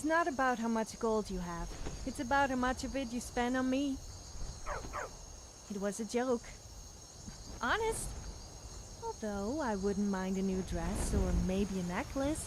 It's not about how much gold you have. It's about how much of it you spend on me. It was a joke. Honest. Although I wouldn't mind a new dress or maybe a necklace.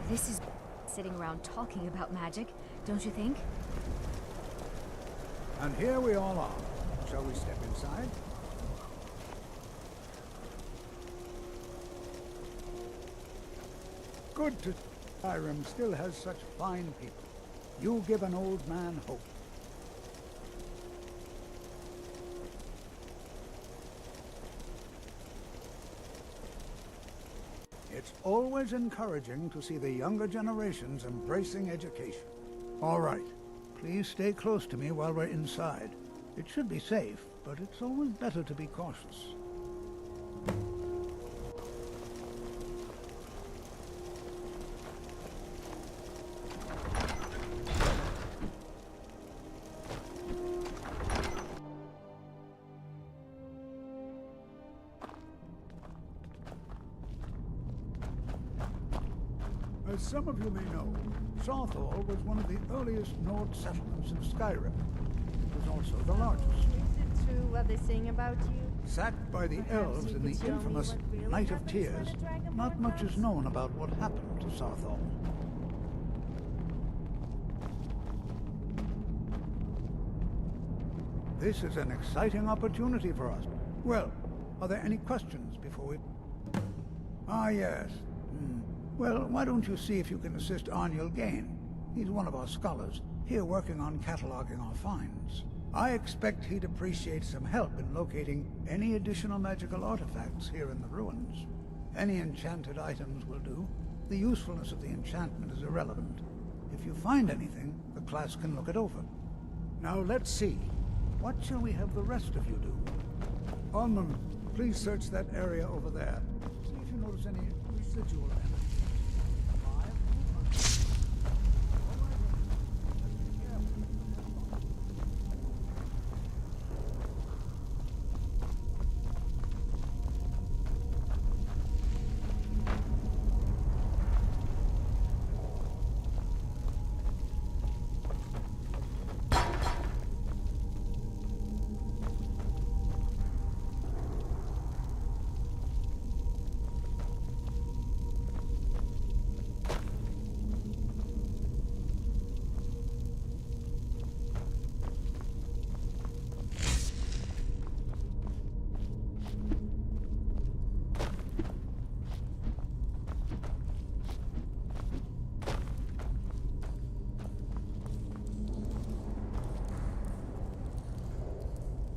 This is sitting around talking about magic, don't you think? And here we all are. Shall we step inside? Good to Skyrim still has such fine people. You give an old man hope. It's always encouraging to see the younger generations embracing education. All right. Please stay close to me while we're inside. It should be safe, but it's always better to be cautious. As some of you may know, Sawthall was one of the earliest Nord settlements of Skyrim. It was also the largest. Is it true what they sing about you? Sacked by the Perhaps elves you in could the show me infamous what really Night of happens Tears, when a dragonborn not much is comes? known about what happened to Sawthall. This is an exciting opportunity for us. Well, are there any questions before we... Ah, yes. Well, why don't you see if you can assist Arniel Gain? He's one of our scholars, here working on cataloging our finds. I expect he'd appreciate some help in locating any additional magical artifacts here in the ruins. Any enchanted items will do. The usefulness of the enchantment is irrelevant. If you find anything, the class can look it over. Now let's see. What shall we have the rest of you do? Almond, please search that area over there. See if you notice any residual evidence.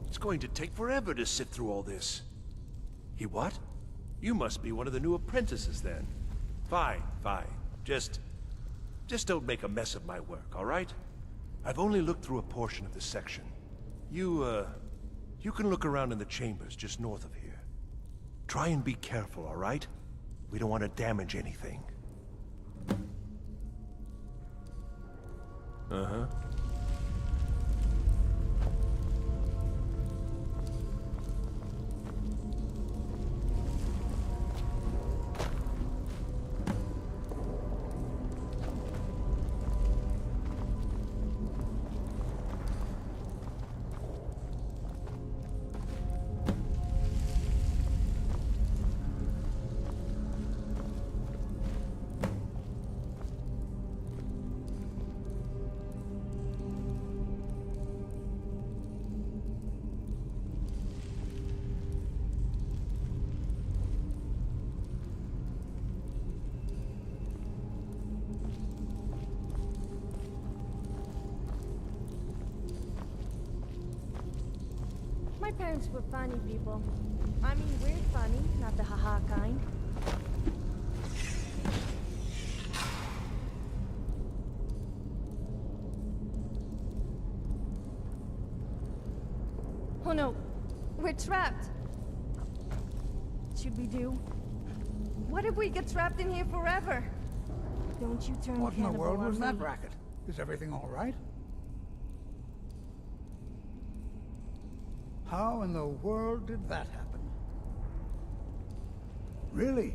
It's going to take forever to sift through all this. He what? You must be one of the new apprentices then. Fine, fine. Just don't make a mess of my work, all right? I've only looked through a portion of this section. You can look around in the chambers just north of here. Try and be careful, all right? We don't want to damage anything. Uh-huh. My parents were funny people. I mean, weird funny, not the haha kind. Oh no, we're trapped. What should we do? What if we get trapped in here forever? Don't you turn What in the cannibal world on was that me. racket? Is everything all right? How in the world did that happen? Really?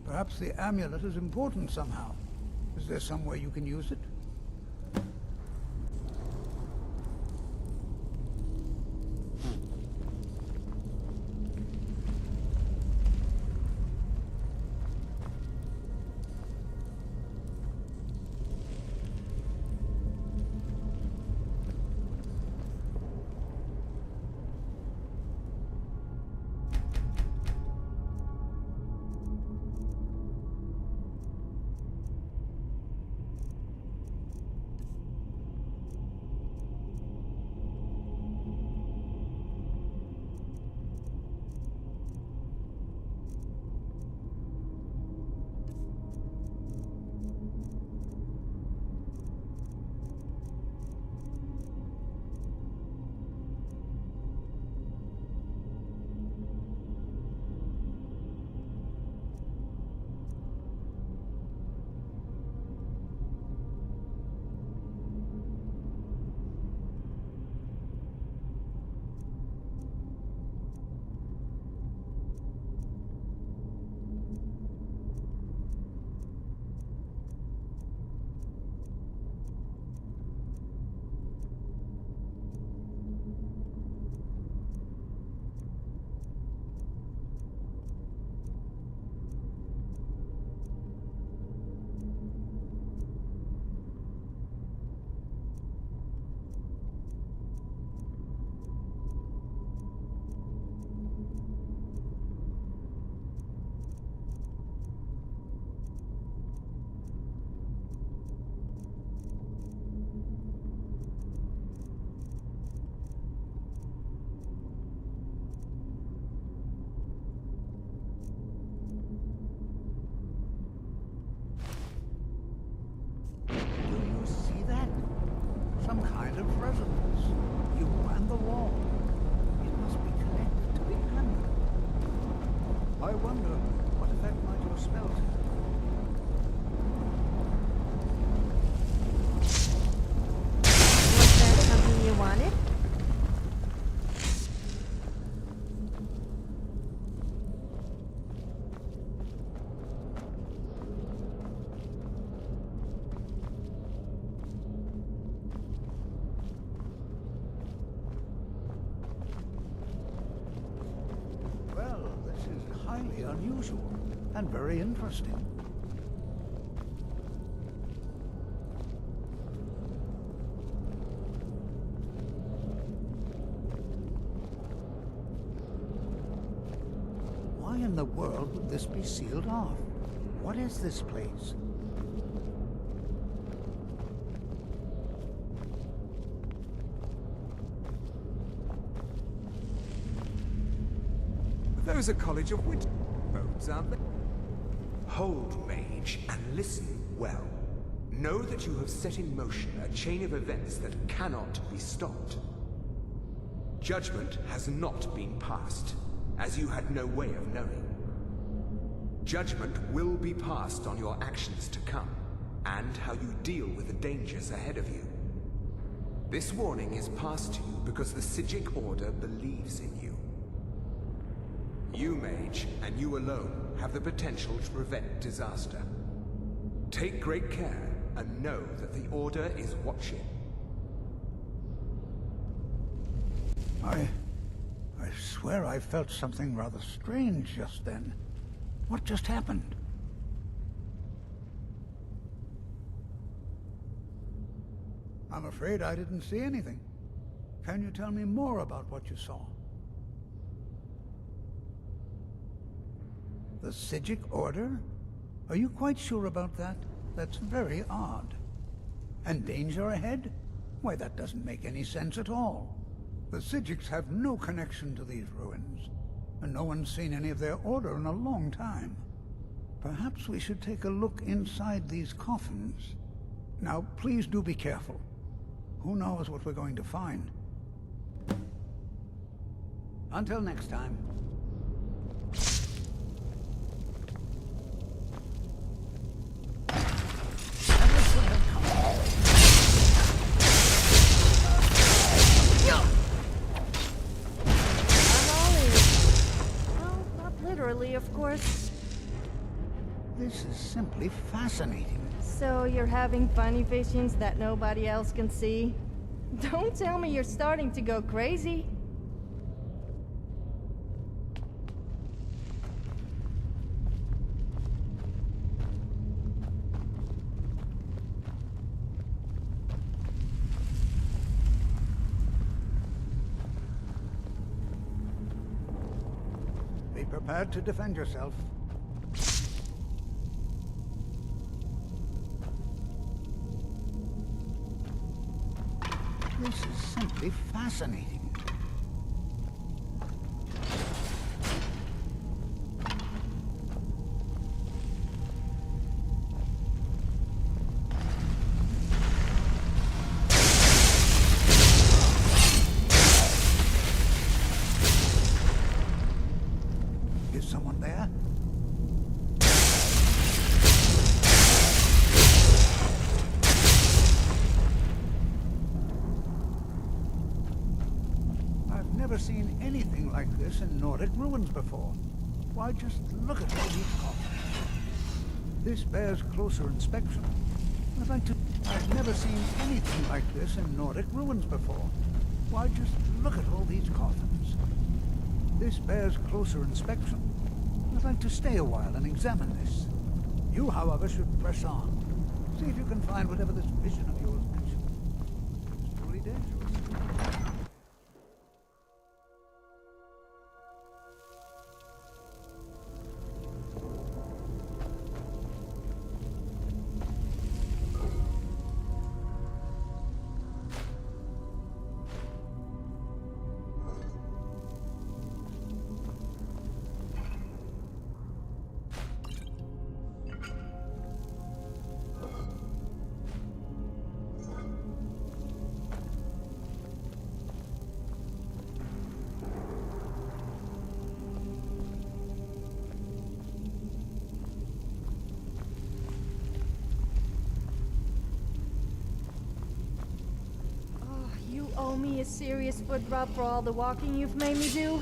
Perhaps the amulet is important somehow. Is there some way you can use it? wonder what effect might your spell take. Was that something you wanted? Well, this is highly unusual and very interesting. Why in the world would this be sealed off? What is this place? Those are College of Winter roads, aren't they? Hold, mage, and listen well. Know that you have set in motion a chain of events that cannot be stopped. Judgment has not been passed, as you had no way of knowing. Judgment will be passed on your actions to come, and how you deal with the dangers ahead of you. This warning is passed to you because the Psijic Order believes in you. You, mage, and you alone, have the potential to prevent disaster. Take great care, and know that the Order is watching. I swear I felt something rather strange just then. What just happened? I'm afraid I didn't see anything. Can you tell me more about what you saw? The Psijic Order? Are you quite sure about that? That's very odd. And danger ahead? Why, that doesn't make any sense at all. The Psijics have no connection to these ruins, and no one's seen any of their order in a long time. Perhaps we should take a look inside these coffins. Now, please do be careful. Who knows what we're going to find? Until next time. Of course. This is simply fascinating. So you're having funny visions that nobody else can see? Don't tell me you're starting to go crazy. Be prepared to defend yourself. This is simply fascinating. Is someone there? I've never seen anything like this in Nordic ruins before. Why, just look at all these coffins. This bears closer inspection. I've never seen anything like this in Nordic ruins before. Why, just look at all these coffins. This bears closer inspection. I'd like to stay a while and examine this. You, however, should press on. See if you can find whatever this vision of yours mentioned. It's truly dangerous. me a serious foot rub for all the walking you've made me do?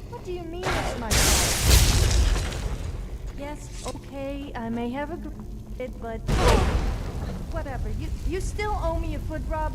What do you mean it's my fault? Yes, okay, I may have agreed, but... Whatever, you still owe me a foot rub.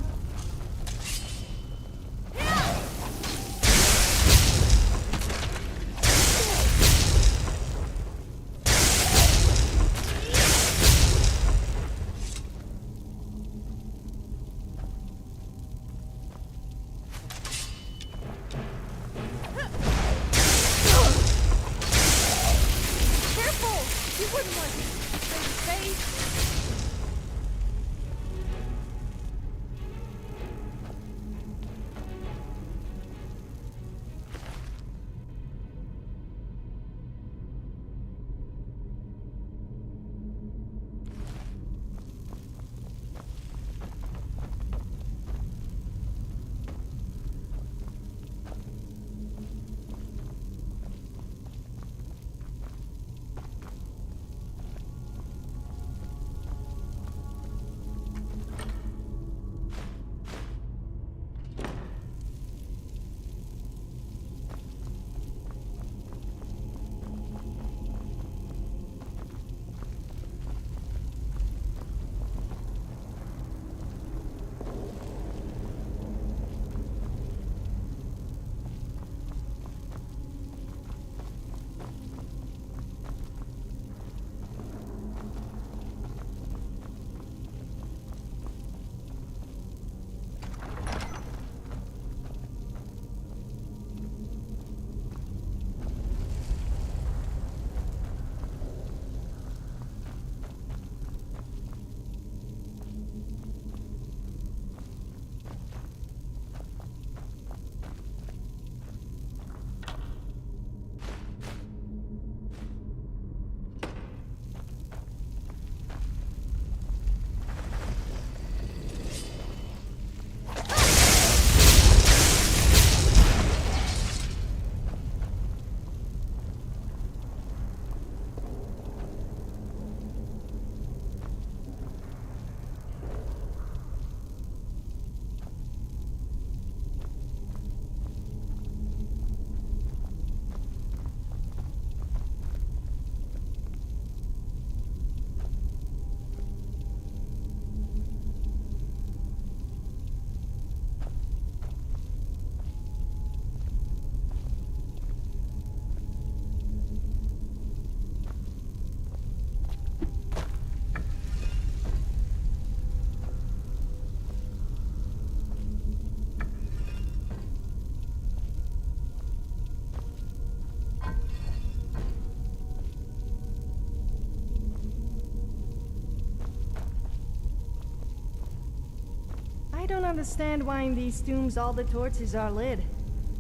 I don't understand why in these tombs all the torches are lit.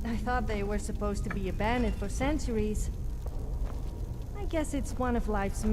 I thought they were supposed to be abandoned for centuries. I guess it's one of life's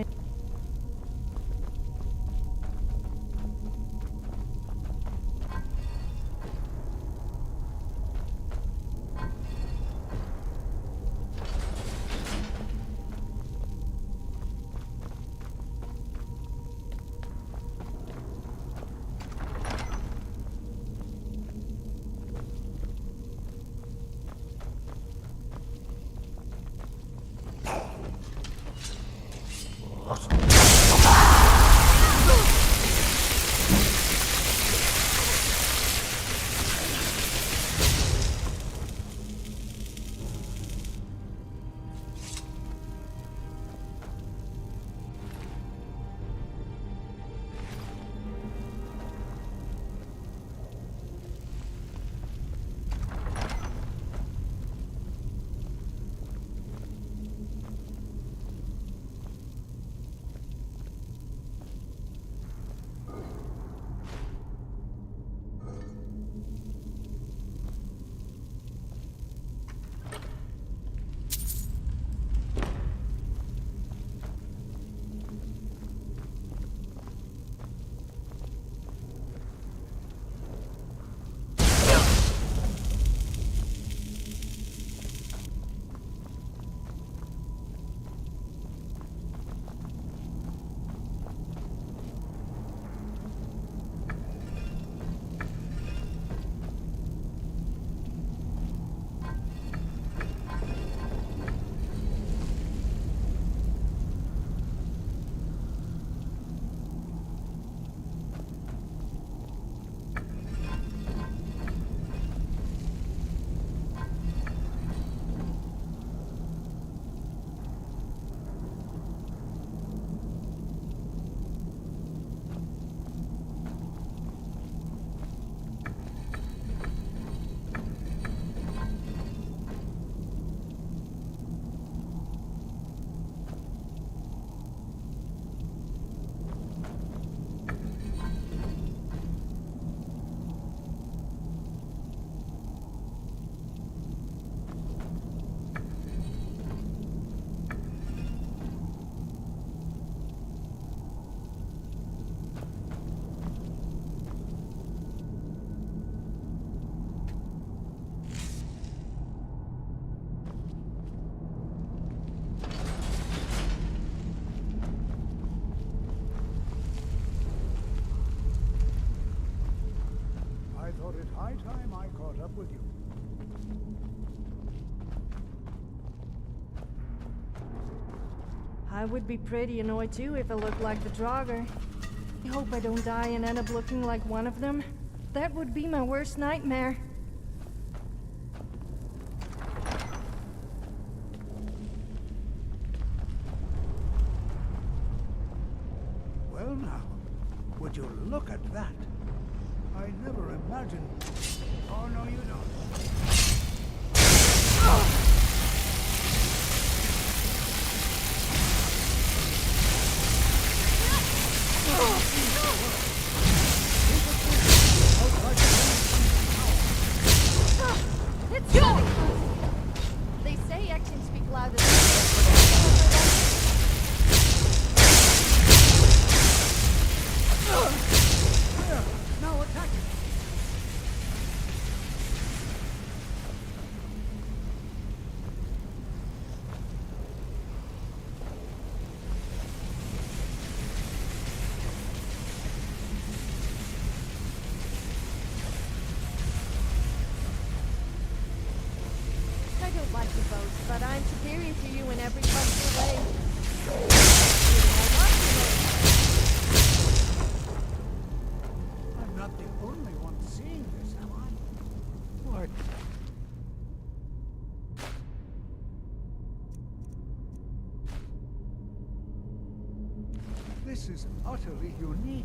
high time I caught up with you. I would be pretty annoyed too if I looked like the Draugr. I hope I don't die and end up looking like one of them. That would be my worst nightmare. Well now, would you look at that? I never imagined... Oh, no, you don't. It's going! They say actions speak louder than words. There, now attack it. I don't like to boast, but I'm superior to you in every possible way. I'm not the only one seeing this, am I? What? This is utterly unique.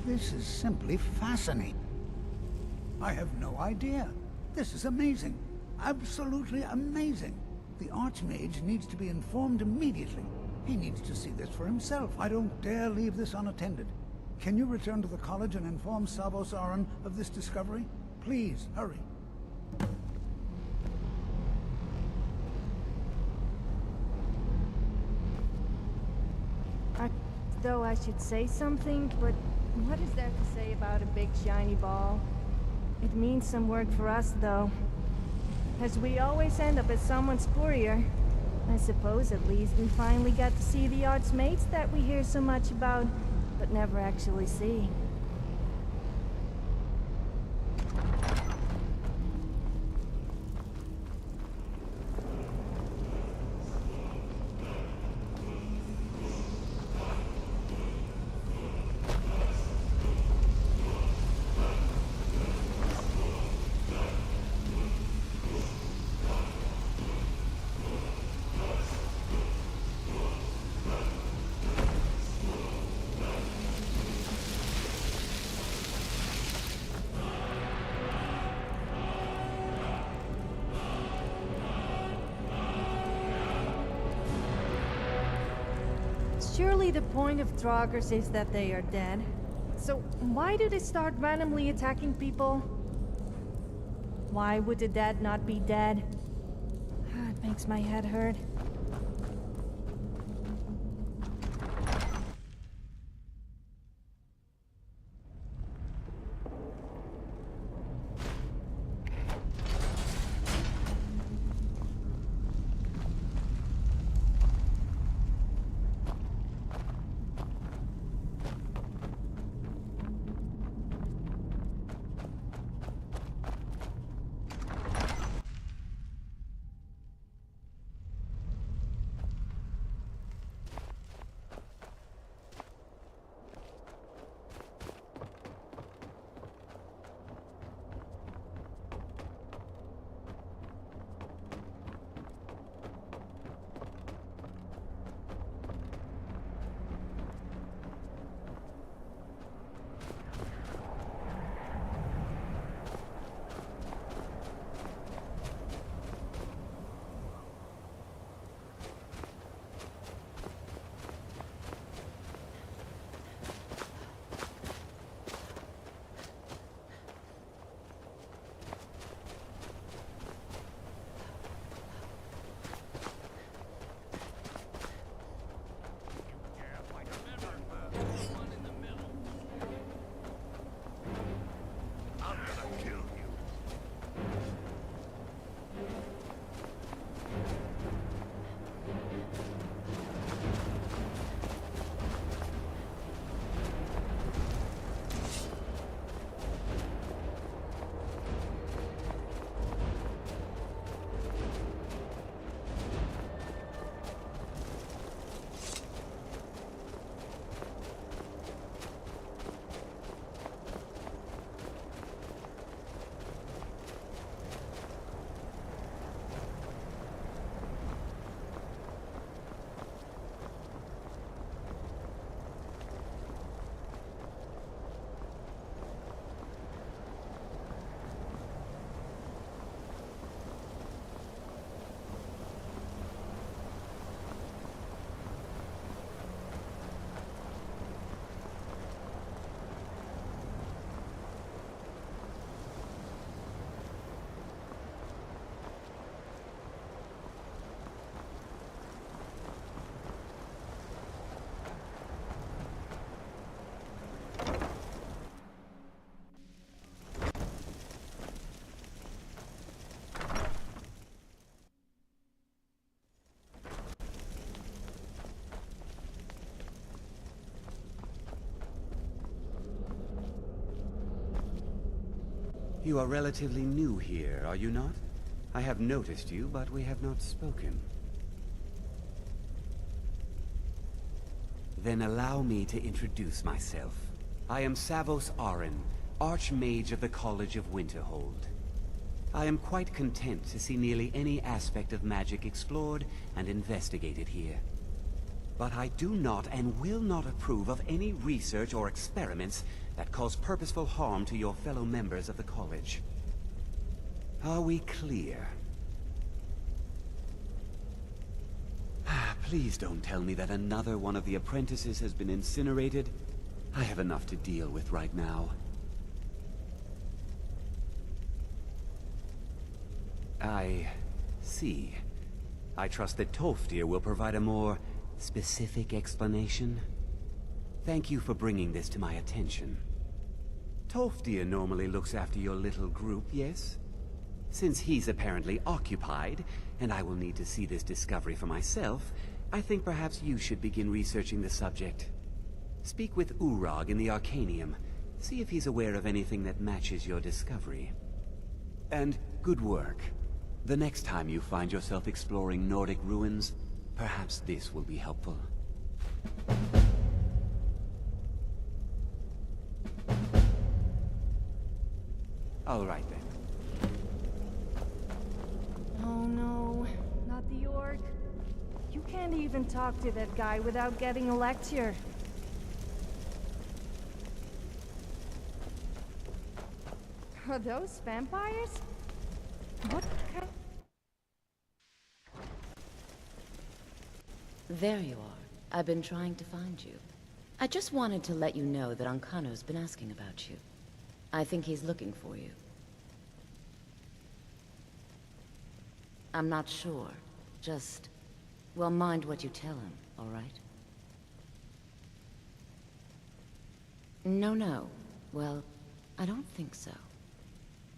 This is simply fascinating. I have no idea. This is amazing. Absolutely amazing. The Archmage needs to be informed immediately. He needs to see this for himself. I don't dare leave this unattended. Can you return to the college and inform Savos Aran of this discovery? Please, hurry. Though I should say something, but what is there to say about a big shiny ball? It means some work for us, though. As we always end up as someone's courier. I suppose at least we finally got to see the Archmages that we hear so much about, but never actually see. Surely the point of Draugrs is that they are dead. So why do they start randomly attacking people? Why would the dead not be dead? It makes my head hurt. You are relatively new here, are you not? I have noticed you, but we have not spoken. Then allow me to introduce myself. I am Savos Arin, Archmage of the College of Winterhold. I am quite content to see nearly any aspect of magic explored and investigated here. But I do not and will not approve of any research or experiments that cause purposeful harm to your fellow members of the college. Are we clear? Please don't tell me that another one of the apprentices has been incinerated. I have enough to deal with right now. I see. I trust that Tolfdir will provide a more specific explanation. Thank you for bringing this to my attention. Tolfdir normally looks after your little group, yes? Since he's apparently occupied, and I will need to see this discovery for myself, I think perhaps you should begin researching the subject. Speak with Urag in the Arcanium. See if he's aware of anything that matches your discovery. And good work. The next time you find yourself exploring Nordic ruins, perhaps this will be helpful. All right then. Oh no, not the orc. You can't even talk to that guy without getting a lecture. Are those vampires? What kind? There you are. I've been trying to find you. I just wanted to let you know that Ancano's been asking about you. I think he's looking for you. I'm not sure. Just... well, mind what you tell him, all right? No. Well, I don't think so.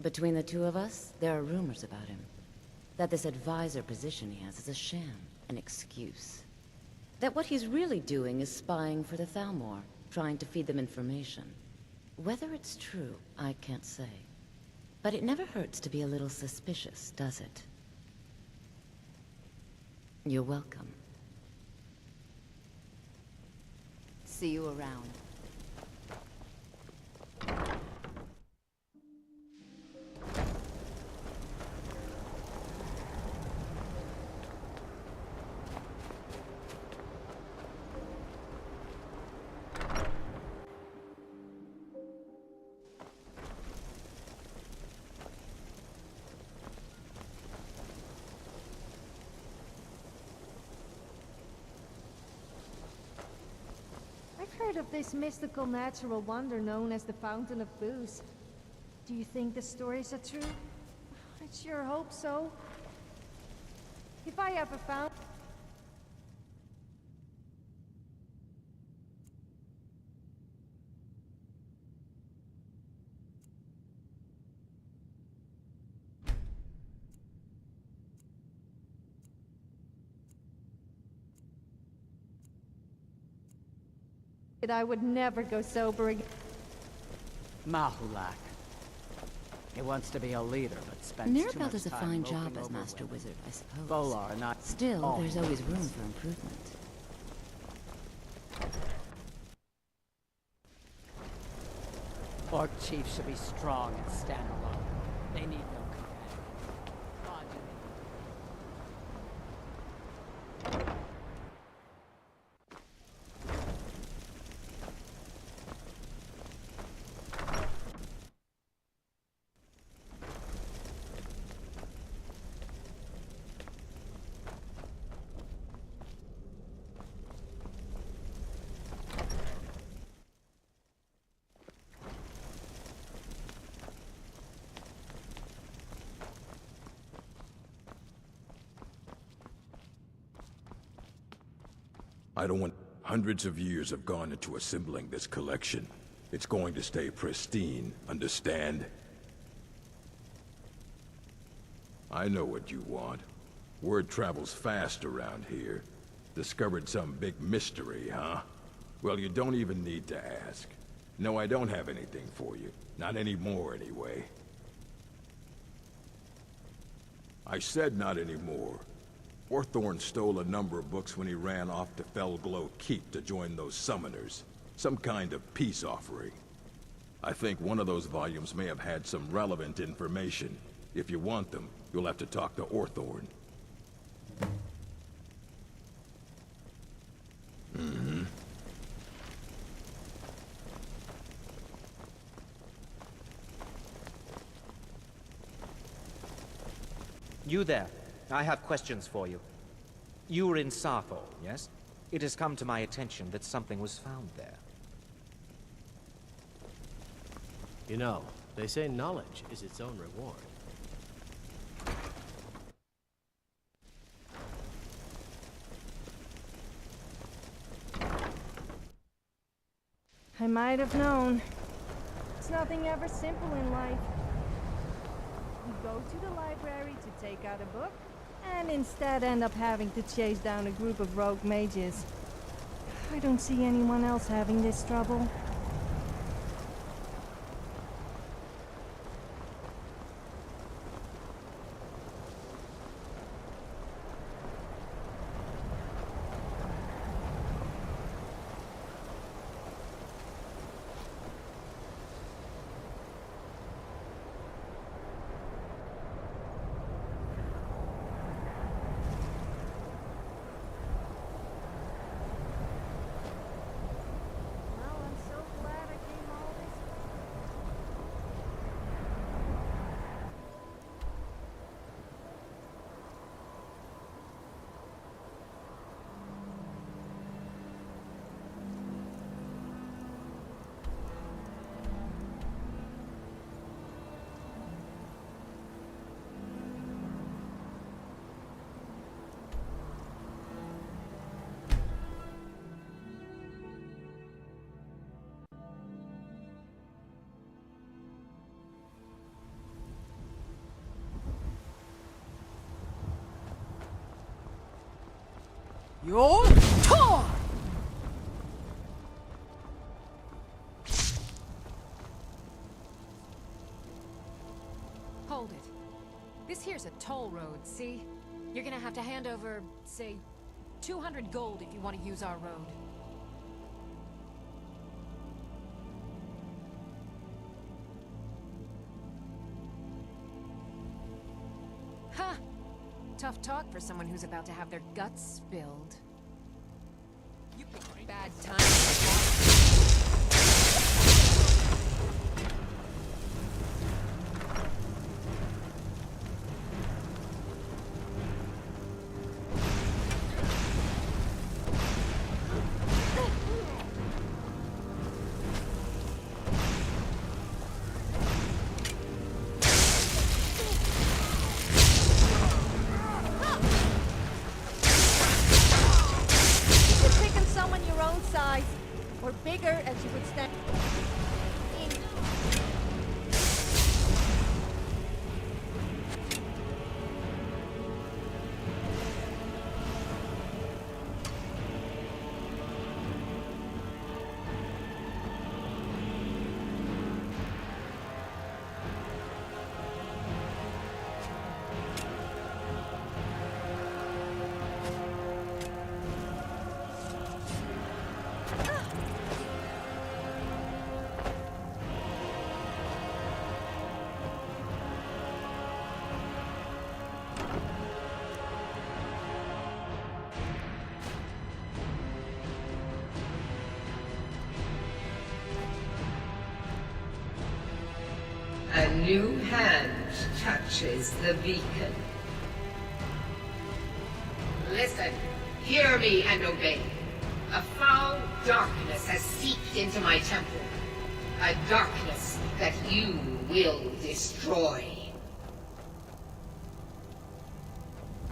Between the two of us, there are rumors about him. That this advisor position he has is a sham, an excuse. That what he's really doing is spying for the Thalmor, trying to feed them information. Whether it's true, I can't say. But it never hurts to be a little suspicious, does it? You're welcome. See you around. I've heard of this mystical natural wonder known as the Fountain of Booze. Do you think the stories are true? I sure hope so. If I ever found... I would never go sober again. Mahulak. He wants to be a leader, but spends too Mirabelle much does a time fine moping job as over Master women. Wizard, I suppose. Volar, not Still, all there's always room wizards. for improvement. Orc chiefs should be strong and stand alone. They need no companion. Progeny. I don't want... Hundreds of years have gone into assembling this collection. It's going to stay pristine, understand? I know what you want. Word travels fast around here. Discovered some big mystery, huh? Well, you don't even need to ask. No, I don't have anything for you. Not anymore, anyway. I said not anymore. Orthorn stole a number of books when he ran off to Felglow Keep to join those summoners. Some kind of peace offering. I think one of those volumes may have had some relevant information. If you want them, you'll have to talk to Orthorn. Mm-hmm. You there. I have questions for you. You were in Sappho, yes? It has come to my attention that something was found there. You know, they say knowledge is its own reward. I might have known. It's nothing ever simple in life. You go to the library to take out a book, and instead end up having to chase down a group of rogue mages. I don't see anyone else having this trouble. Your Tor! Hold it. This here's a toll road, see? You're gonna have to hand over, say, 200 gold if you want to use our road. Ha! Tough talk for someone who's about to have their guts spilled. You picked bad time. Or bigger as you would stand. A new hand touches the beacon. Listen, hear me and obey. A foul darkness has seeped into my temple. A darkness that you will destroy.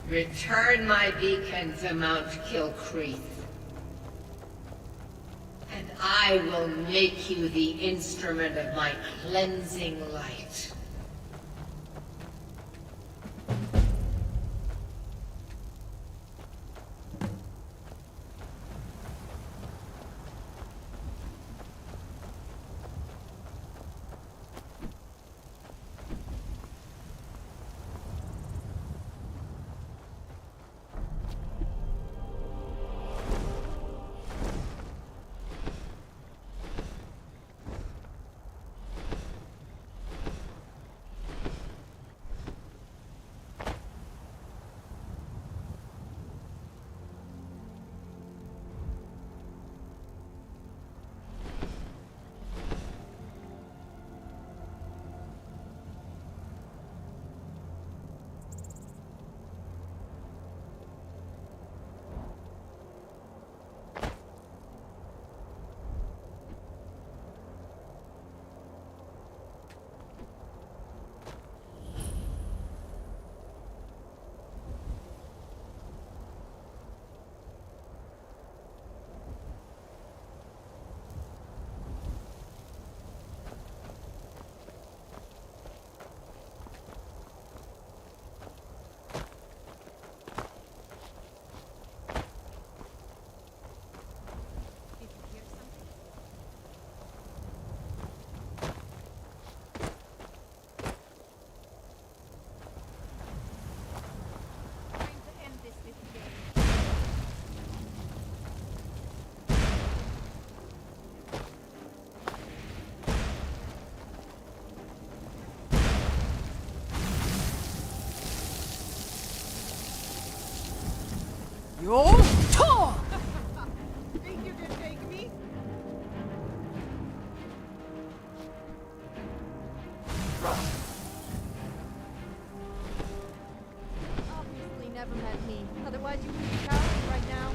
Return my beacon to Mount Kilcreath, and I will make you the instrument of my cleansing light. Think you can take me? Obviously never met me. Otherwise you would be cowering right now.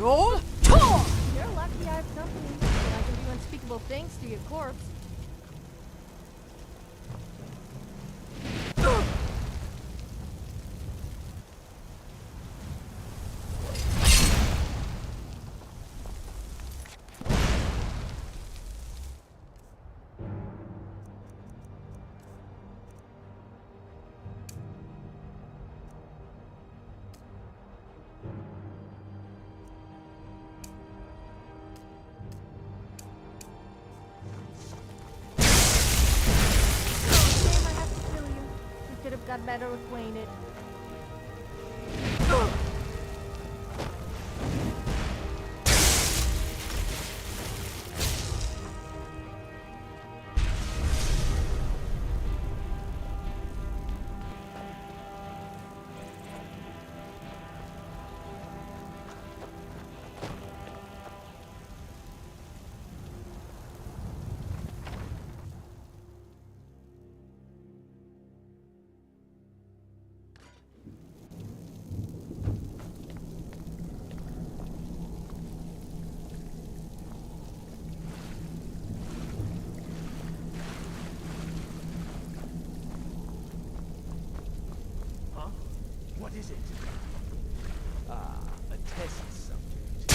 You're lucky I have company. I can do unspeakable things to your corpse. Got better acquainted. What is it? Ah, a test subject.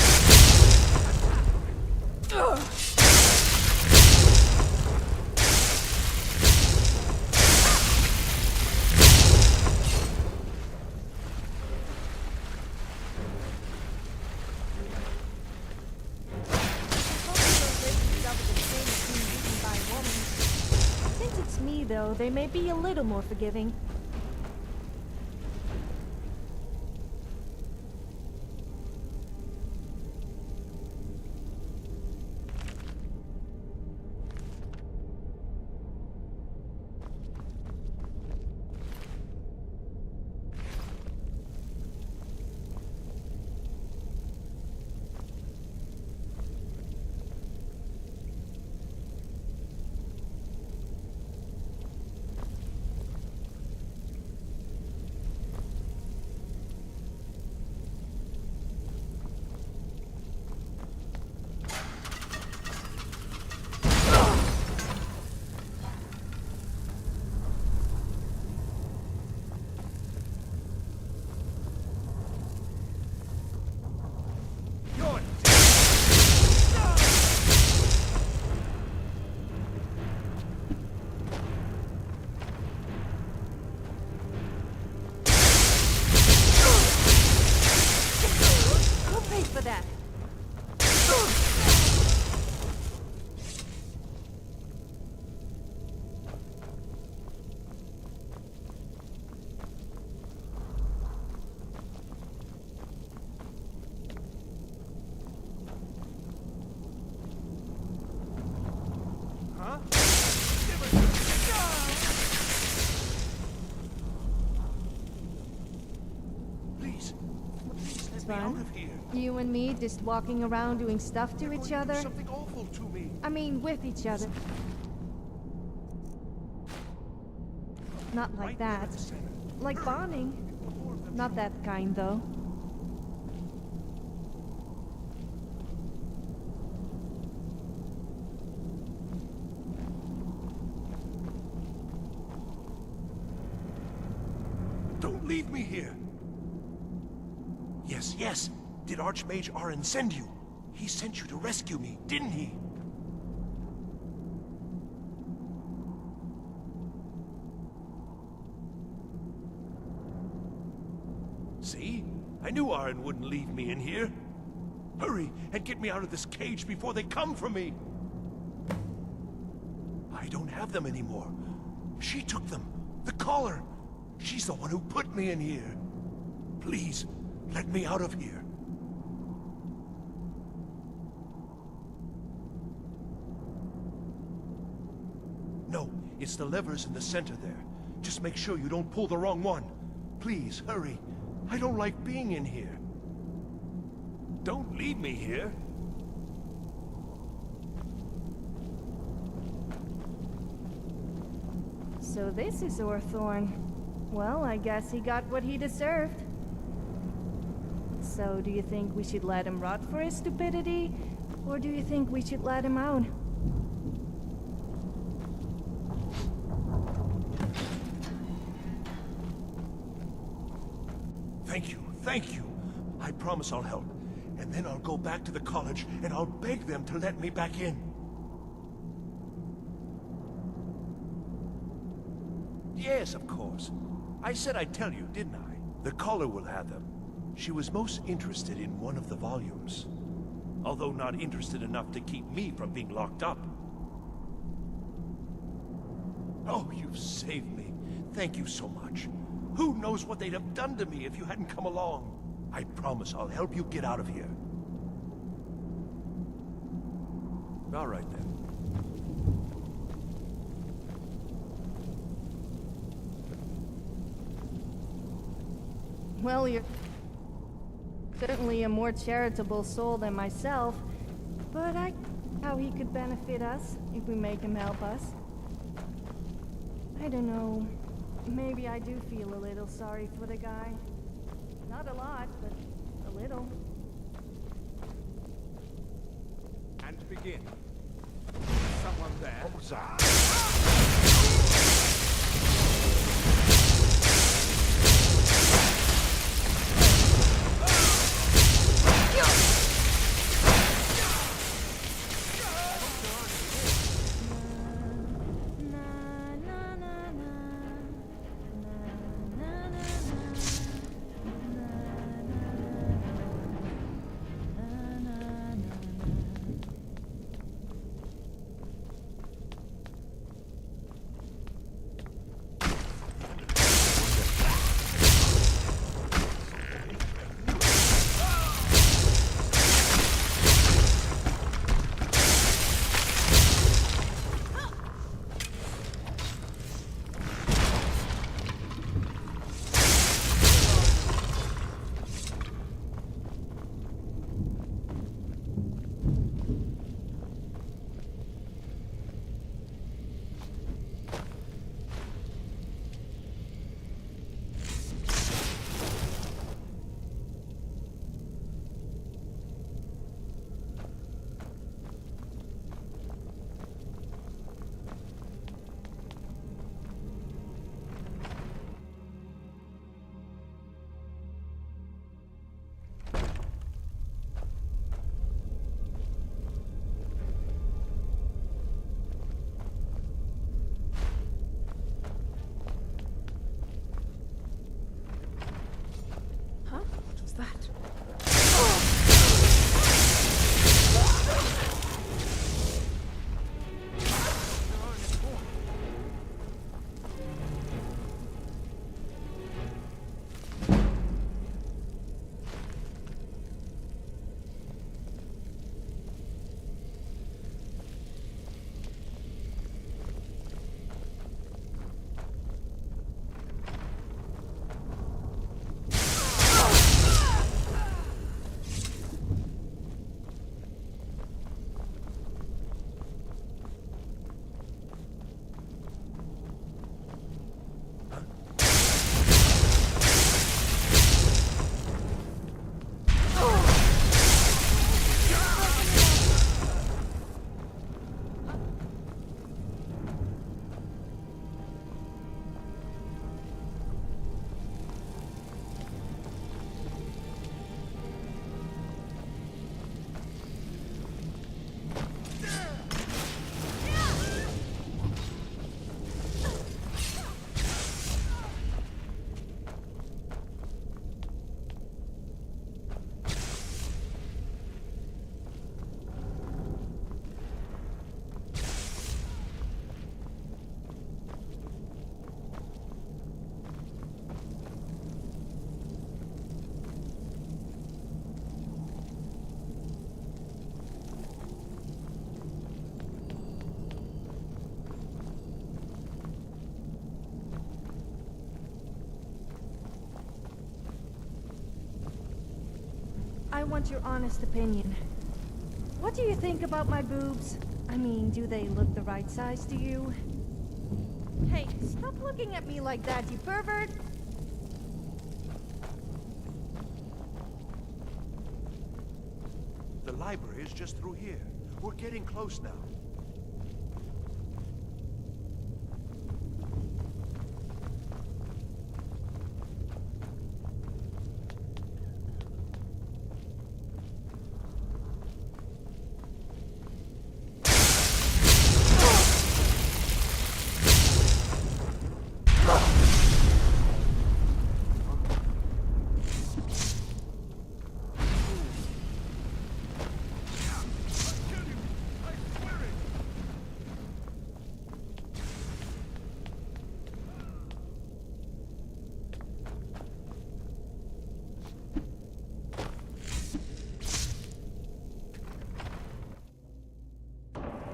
Since it's me, though, they may be a little more forgiving. Get me out fun. of here. You and me just walking around doing stuff to They're each going to do other. something awful to me. I mean, with each other. Not like Right there that. at the center. Like Hurry. bonding. Not that kind, though. Don't leave me here. Yes, yes. Did Archmage Arin send you? He sent you to rescue me, didn't he? See? I knew Arin wouldn't leave me in here. Hurry and get me out of this cage before they come for me. I don't have them anymore. She took them. The collar. She's the one who put me in here. Please, let me out of here. No, it's the levers in the center there. Just make sure you don't pull the wrong one. Please, hurry. I don't like being in here. Don't leave me here. So this is Orthorn. Well, I guess he got what he deserved. So, do you think we should let him rot for his stupidity? Or do you think we should let him out? Thank you, thank you. I promise I'll help. And then I'll go back to the college and I'll beg them to let me back in. Yes, of course. I said I'd tell you, didn't I? The caller will have them. She was most interested in one of the volumes. Although not interested enough to keep me from being locked up. Oh, you've saved me. Thank you so much. Who knows what they'd have done to me if you hadn't come along? I promise I'll help you get out of here. All right then. Well, you're certainly a more charitable soul than myself, but I how he could benefit us if we make him help us. I don't know. Maybe I do feel a little sorry for the guy. Not a lot, but a little. And begin. Someone there. What was that? want your honest opinion. What do you think about my boobs? I mean, do they look the right size to you? Hey, stop looking at me like that, you pervert! The library is just through here. We're getting close now.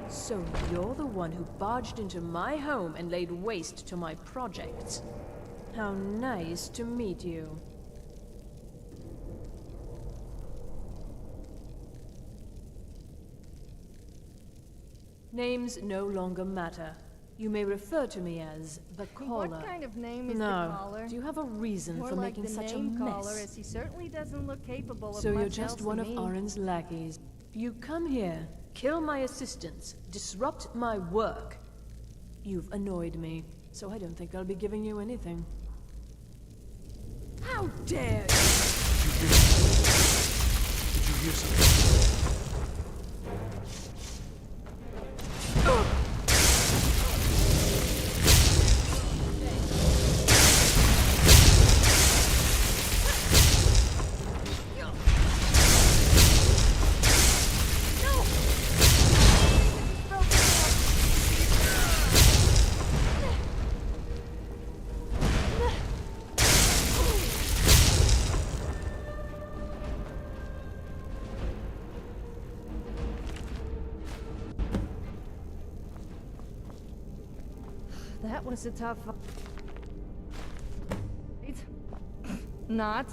So you're the one who barged into my home and laid waste to my projects. How nice to meet you. Names no longer matter. You may refer to me as the Caller. What kind of name is No. the Caller? Do you have a reason More for like making the such a name Caller, mess? as he certainly doesn't look capable of So much you're just else one to of me. Orin's lackeys. You come here, kill my assistants, disrupt my work. You've annoyed me, so I don't think I'll be giving you anything. How dare you! Did you hear something? That was a tough... Not.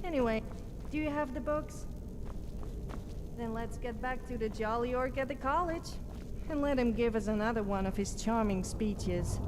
Anyway, do you have the books? Then let's get back to the jolly orc at the college. And let him give us another one of his charming speeches.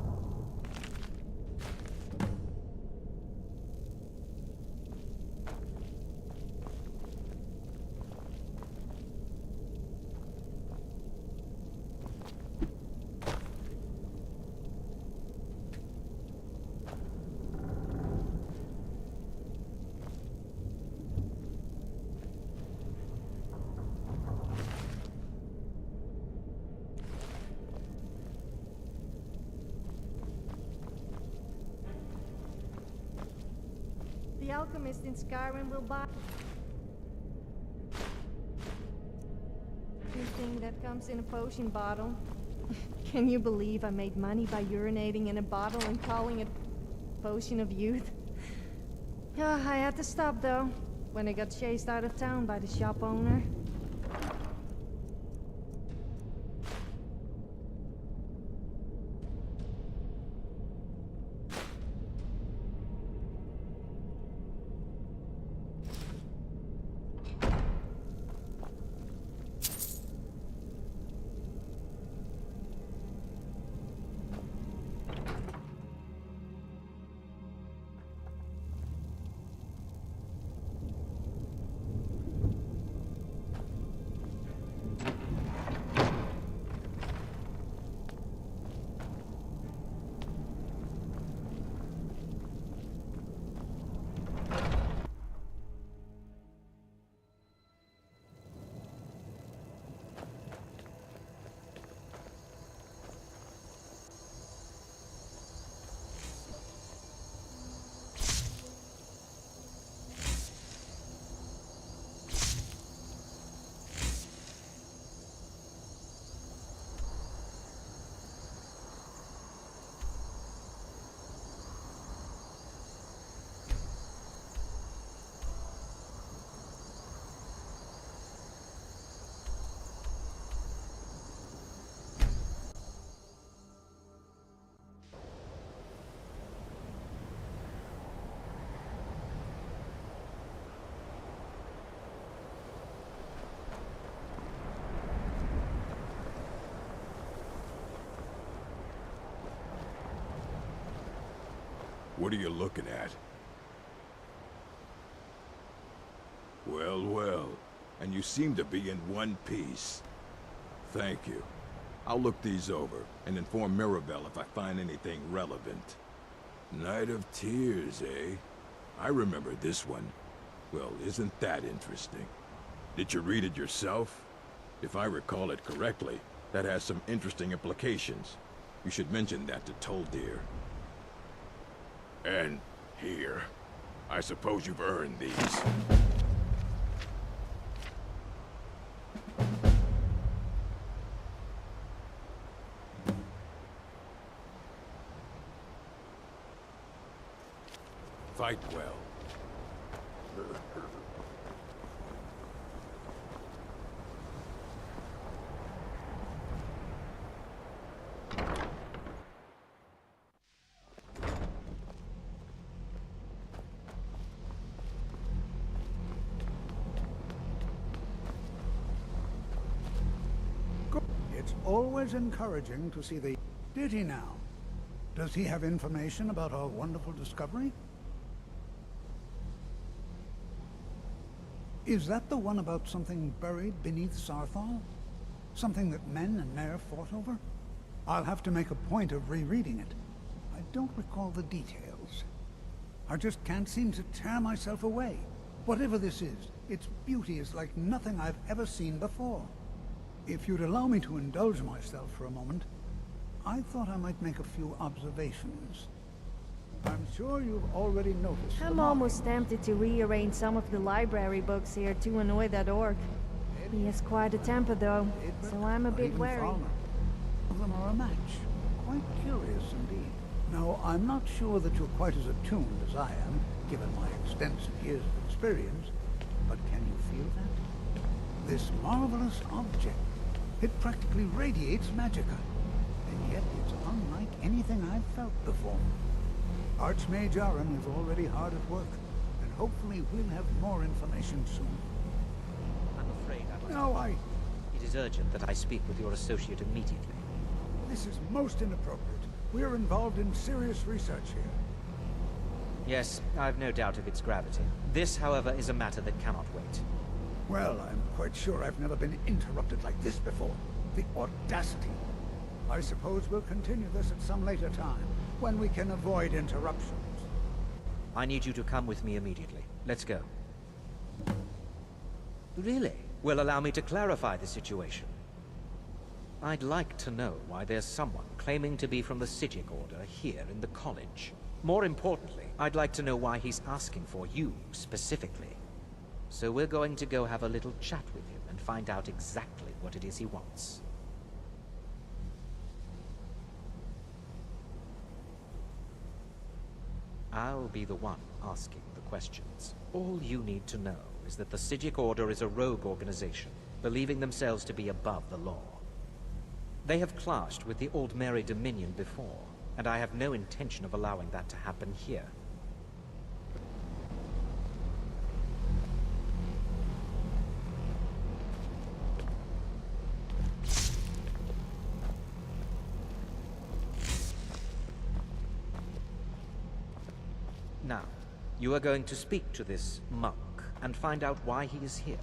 The alchemist in Skyrim will buy... Anything that comes in a potion bottle. Can you believe I made money by urinating in a bottle and calling it Potion of Youth? I had to stop though, when I got chased out of town by the shop owner. What are you looking at? Well, well. And you seem to be in one piece. Thank you. I'll look these over and inform Mirabelle if I find anything relevant. Night of Tears, eh? I remember this one. Well, isn't that interesting? Did you read it yourself? If I recall it correctly, that has some interesting implications. You should mention that to Toldir. And here. I suppose you've earned these. Fight well. It's always encouraging to see the... Did he now? Does he have information about our wonderful discovery? Is that the one about something buried beneath Sarthal? Something that men and Mare fought over? I'll have to make a point of rereading it. I don't recall the details. I just can't seem to tear myself away. Whatever this is, its beauty is like nothing I've ever seen before. If you'd allow me to indulge myself for a moment, I thought I might make a few observations. I'm sure you've already noticed. I'm almost tempted to rearrange some of the library books here to annoy that orc. He has quite a temper though, so I'm a bit wary. All of them are a match. Quite curious indeed. Now, I'm not sure that you're quite as attuned as I am, given my extensive years of experience, but can you feel that? This marvelous object, it practically radiates magicka, and yet it's unlike anything I've felt before. Archmage Aram is already hard at work, and hopefully we'll have more information soon. I'm afraid I must... No, It is urgent that I speak with your associate immediately. This is most inappropriate. We're involved in serious research here. Yes, I've no doubt of its gravity. This, however, is a matter that cannot wait. Well, I'm quite sure I've never been interrupted like this before. The audacity. I suppose we'll continue this at some later time, when we can avoid interruptions. I need you to come with me immediately. Let's go. Really? Well, allow me to clarify the situation. I'd like to know why there's someone claiming to be from the Psijic Order here in the college. More importantly, I'd like to know why he's asking for you, specifically. So we're going to go have a little chat with him and find out exactly what it is he wants. I'll be the one asking the questions. All you need to know is that the Psijic Order is a rogue organization, believing themselves to be above the law. They have clashed with the Old Mary Dominion before, and I have no intention of allowing that to happen here. Now, you are going to speak to this monk and find out why he is here.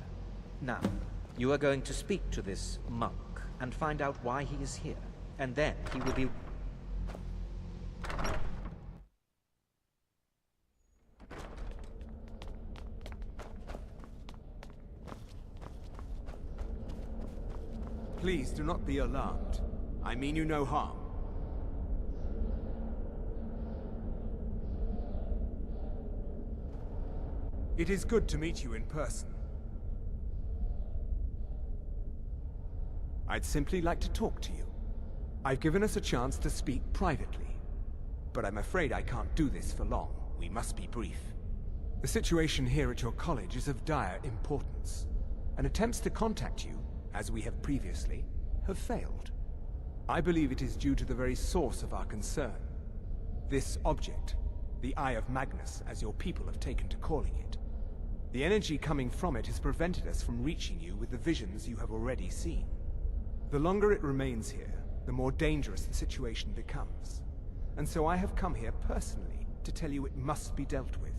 Now, you are going to speak to this monk and find out why he is here. And then he will be... Please do not be alarmed. I mean you no harm. It is good to meet you in person. I'd simply like to talk to you. I've given us a chance to speak privately, but I'm afraid I can't do this for long. We must be brief. The situation here at your college is of dire importance, and attempts to contact you, as we have previously, have failed. I believe it is due to the very source of our concern. This object, the Eye of Magnus, as your people have taken to calling it. The energy coming from it has prevented us from reaching you with the visions you have already seen. The longer it remains here, the more dangerous the situation becomes. And so I have come here personally to tell you it must be dealt with.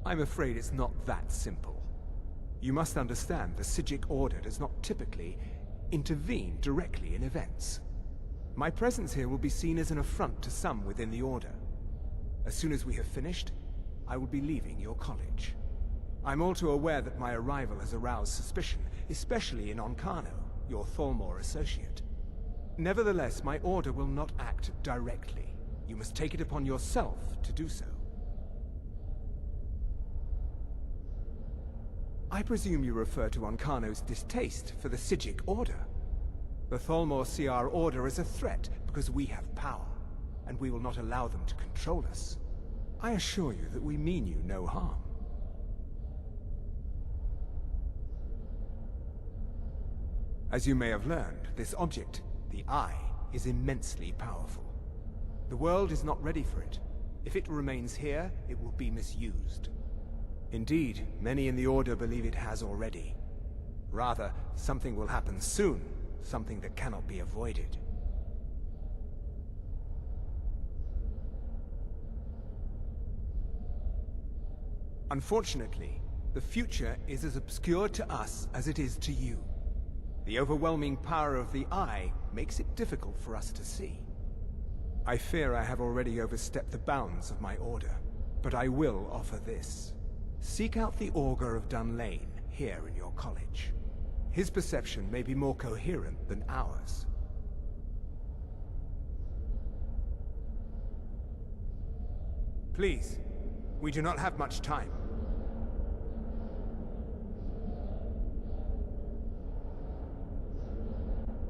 I'm afraid it's not that simple. You must understand the Psijic Order does not typically intervene directly in events. My presence here will be seen as an affront to some within the Order. As soon as we have finished, I will be leaving your college. I'm all too aware that my arrival has aroused suspicion, especially in Onkano, your Thalmor associate. Nevertheless, my Order will not act directly. You must take it upon yourself to do so. I presume you refer to Onkano's distaste for the Psijic Order. The Thalmor see our Order as a threat because we have power, and we will not allow them to control us. I assure you that we mean you no harm. As you may have learned, this object, the Eye, is immensely powerful. The world is not ready for it. If it remains here, it will be misused. Indeed, many in the Order believe it has already. Rather, something will happen soon, something that cannot be avoided. Unfortunately, the future is as obscure to us as it is to you. The overwhelming power of the Eye makes it difficult for us to see. I fear I have already overstepped the bounds of my Order, but I will offer this. Seek out the Augur of Dunlane here in your college. His perception may be more coherent than ours. Please, we do not have much time.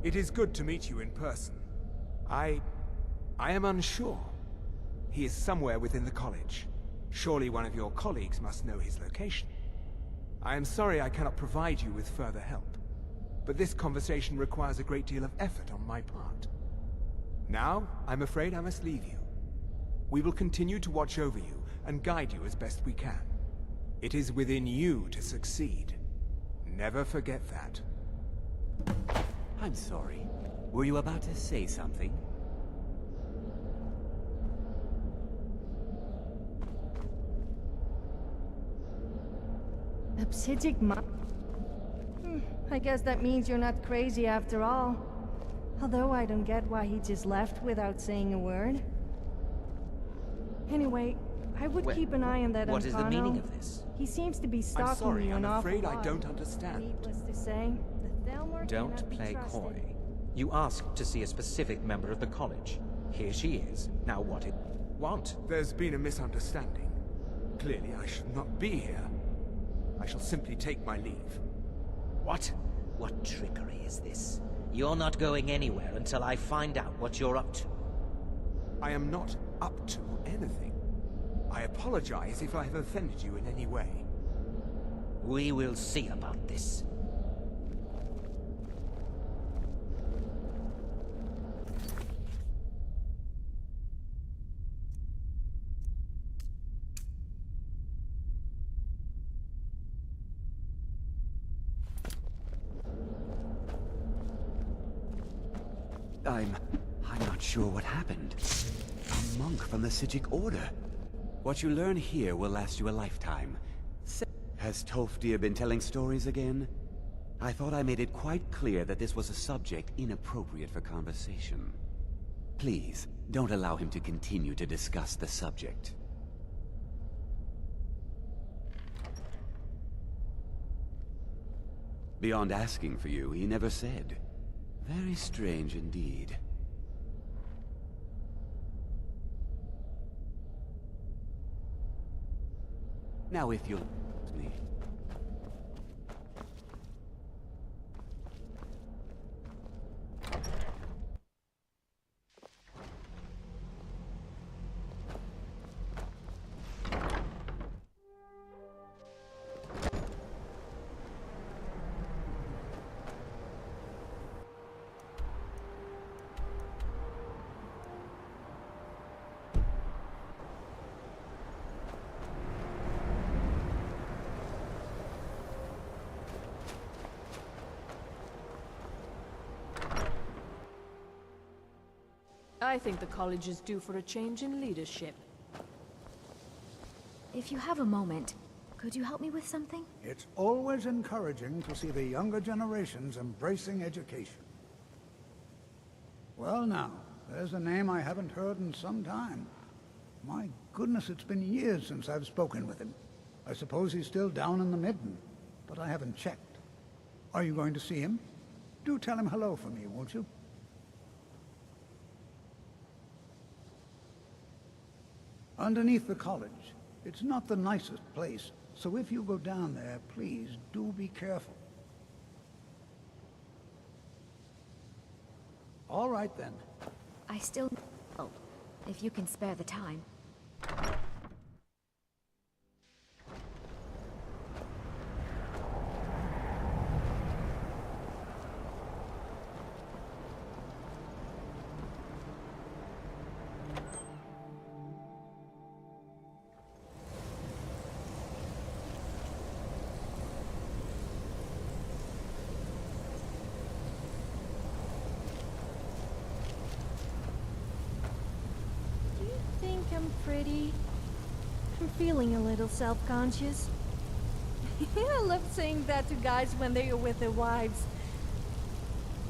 It is good to meet you in person. I am unsure. He is somewhere within the college. Surely one of your colleagues must know his location. I am sorry I cannot provide you with further help, but this conversation requires a great deal of effort on my part. Now, I'm afraid I must leave you. We will continue to watch over you and guide you as best we can. It is within you to succeed. Never forget that. I'm sorry. Were you about to say something? A Psijic I guess that means you're not crazy after all. Although I don't get why he just left without saying a word. Anyway, I would keep an eye on that What is the meaning Onkano. of this? He seems to be stalking I'm sorry, you I'm an awful afraid I lot. don't understand. Needless to say, the Thalmor Don't cannot be play trusted. coy. You asked to see a specific member of the college. Here she is. Now what it want? There's been a misunderstanding. Clearly I should not be here. I shall simply take my leave. What? What trickery is this? You're not going anywhere until I find out what you're up to. I am not up to anything. I apologize if I have offended you in any way. We will see about this. I'm not sure what happened. A monk from the Psijic Order. What you learn here will last you a lifetime. Has Tolfdir been telling stories again? I thought I made it quite clear that this was a subject inappropriate for conversation. Please, don't allow him to continue to discuss the subject. Beyond asking for you, he never said. Very strange indeed. Now if you'll... me. I think the college is due for a change in leadership. If you have a moment, could you help me with something? It's always encouraging to see the younger generations embracing education. Well now, there's a name I haven't heard in some time. My goodness, it's been years since I've spoken with him. I suppose he's still down in the Midden, but I haven't checked. Are you going to see him? Do tell him hello for me, won't you? Underneath the college. It's not the nicest place, so if you go down there, please do be careful. All right then. I still need help, if you can spare the time. I'm pretty. I'm feeling a little self-conscious. I love saying that to guys when they are with their wives.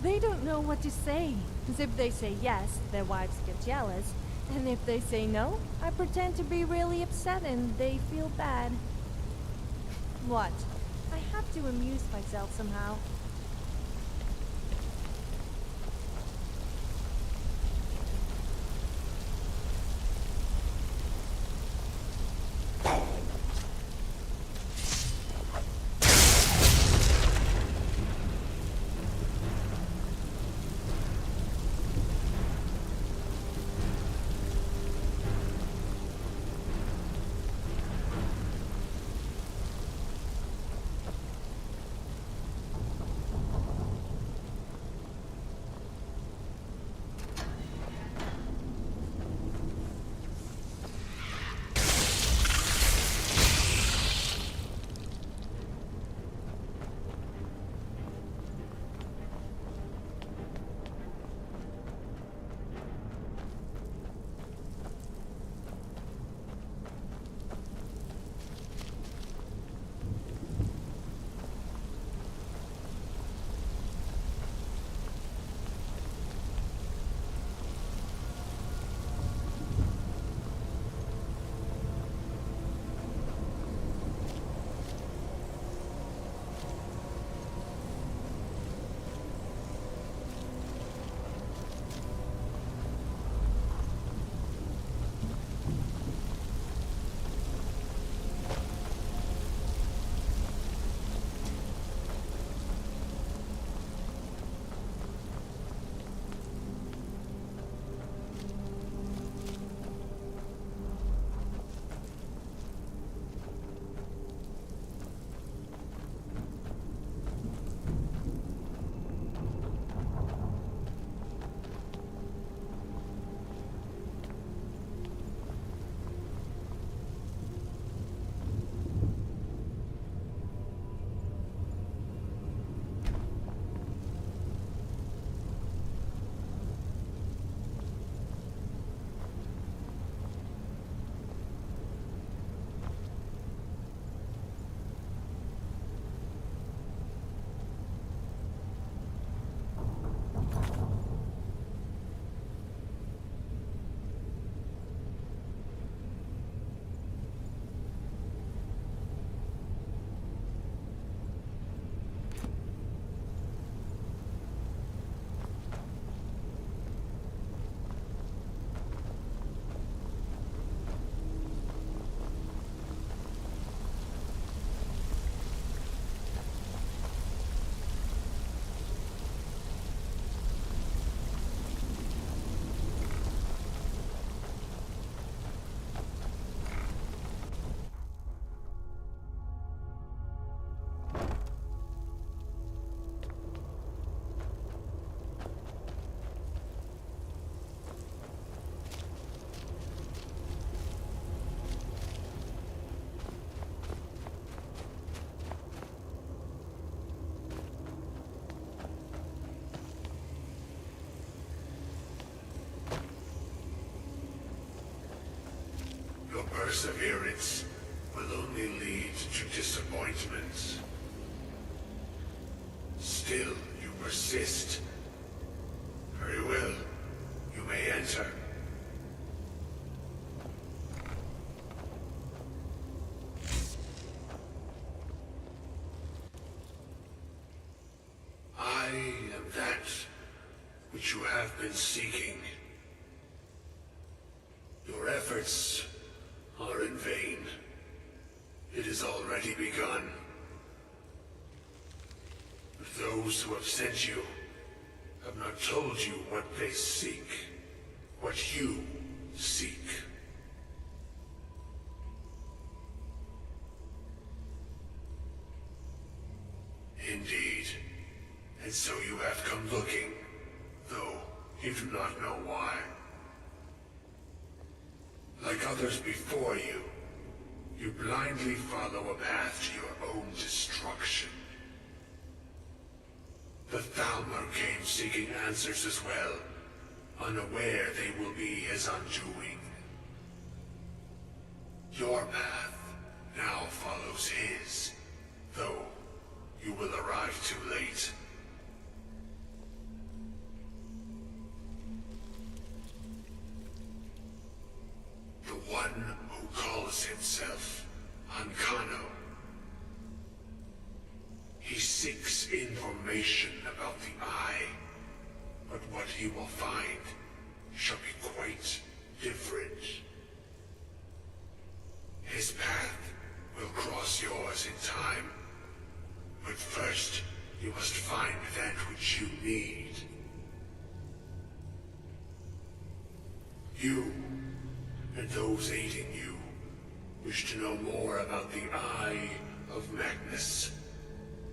They don't know what to say. Because if they say yes, their wives get jealous. And if they say no, I pretend to be really upset and they feel bad. What? I have to amuse myself somehow. perseverance will only lead to disappointments. Still, you persist. Very well. You may enter. I am that which you have been seeking. Your efforts are in vain. It has already begun. But those who have sent you have not told you what they seek, what you seek. Indeed. And so you have come looking, though you do not know why. Like others before you, you blindly follow a path to your own destruction. The Thalmor came seeking answers as well, unaware they will be his undoing. Your path now follows his, though you will arrive too late. The one who calls himself Ancano. He seeks information about the Eye, but what he will find shall be quite different. His path will cross yours in time, but first you must find that which you need. You and those aiding you wish to know more about the Eye of Magnus.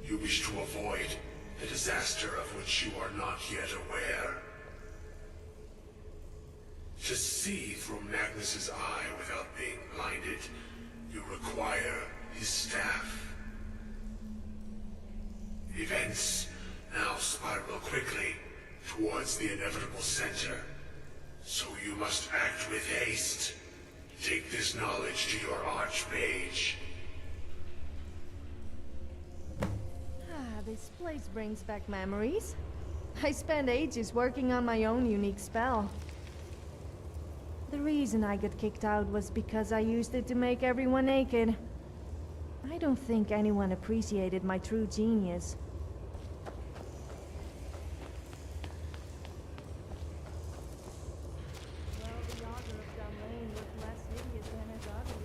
You wish to avoid the disaster of which you are not yet aware. To see through Magnus's eye without being blinded, you require his staff. Events now spiral quickly towards the inevitable center, so you must act with haste. Take this knowledge to your Archmage. This place brings back memories. I spent ages working on my own unique spell. The reason I got kicked out was because I used it to make everyone naked. I don't think anyone appreciated my true genius. Well, the author of Dunlane was less hideous than his ugly.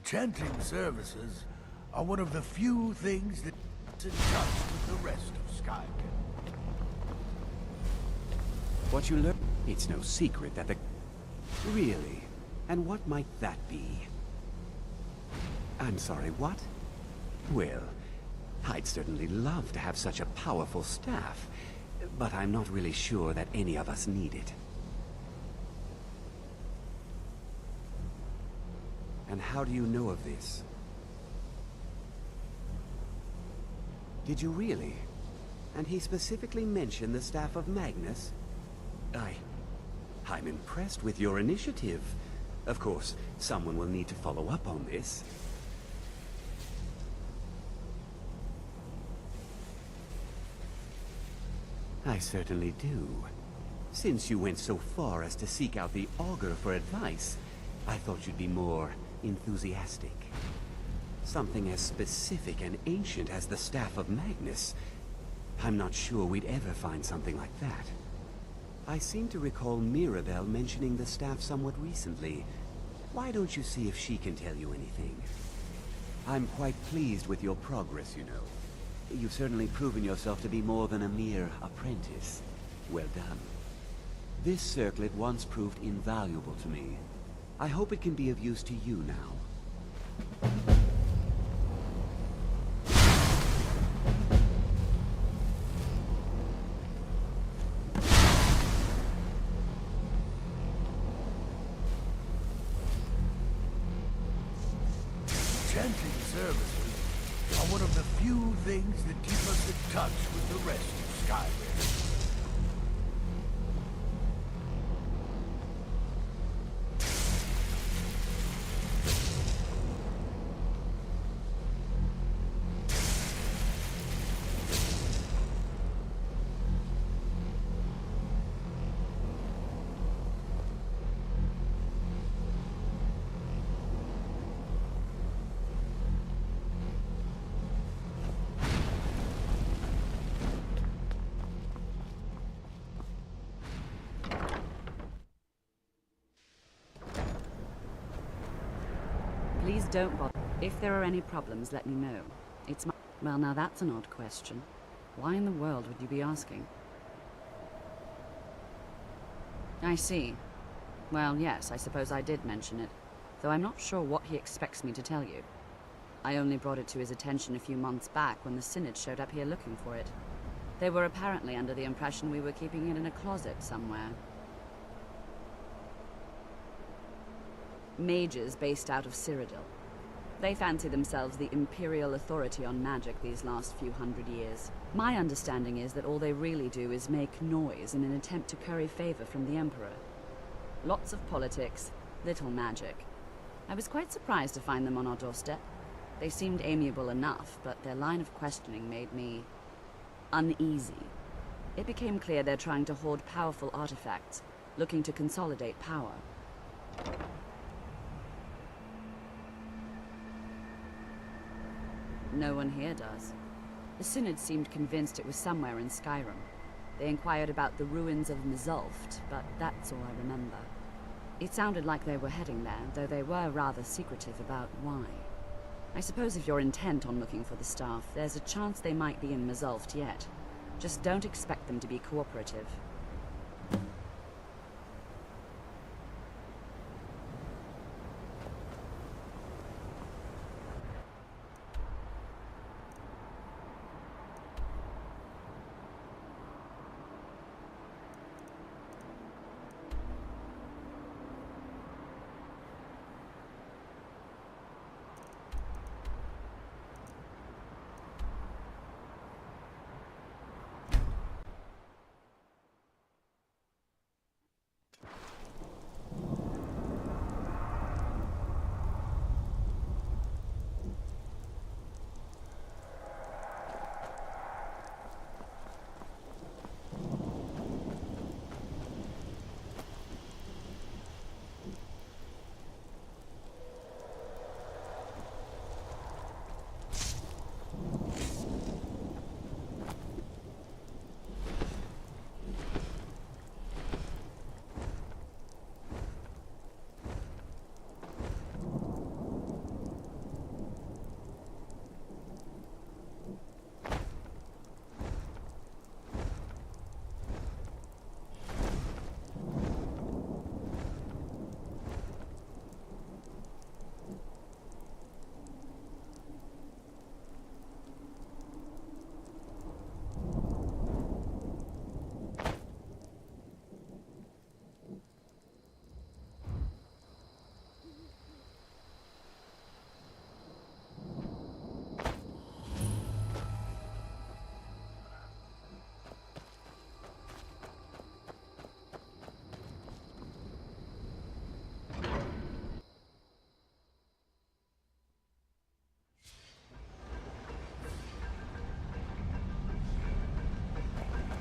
Enchanting services are one of the few things that is in touch with the rest of Skyrim. What you learn? It's no secret that the... Really? And what might that be? I'm sorry, what? Well, I'd certainly love to have such a powerful staff, but I'm not really sure that any of us need it. And how do you know of this? Did you really? And he specifically mentioned the staff of Magnus? I'm impressed with your initiative. Of course, someone will need to follow up on this. I certainly do. Since you went so far as to seek out the Augur for advice, I thought you'd be more enthusiastic. Something as specific and ancient as the Staff of Magnus. I'm not sure we'd ever find something like that. I seem to recall Mirabelle mentioning the staff somewhat recently. Why don't you see if she can tell you anything? I'm quite pleased with your progress, you know. You've certainly proven yourself to be more than a mere apprentice. Well done. This circlet once proved invaluable to me. I hope it can be of use to you now. Enchanting services are one of the few things that keep us in touch with the rest of Skyrim. Please don't bother. If there are any problems, let me know. It's my... Well, now that's an odd question. Why in the world would you be asking? I see. Well, yes, I suppose I did mention it, though I'm not sure what he expects me to tell you. I only brought it to his attention a few months back when the Synod showed up here looking for it. They were apparently under the impression we were keeping it in a closet somewhere. Mages based out of Cyrodiil. They fancy themselves the imperial authority on magic these last few hundred years. My understanding is that all they really do is make noise in an attempt to curry favor from the Emperor. Lots of politics, little magic. I was quite surprised to find them on our doorstep. They seemed amiable enough, but their line of questioning made me uneasy. It became clear they're trying to hoard powerful artifacts, looking to consolidate power. No one here does. The Synod seemed convinced it was somewhere in Skyrim. They inquired about the ruins of Mizulft, but that's all I remember. It sounded like they were heading there, though they were rather secretive about why. I suppose if you're intent on looking for the staff, there's a chance they might be in Mizulft yet. Just don't expect them to be cooperative.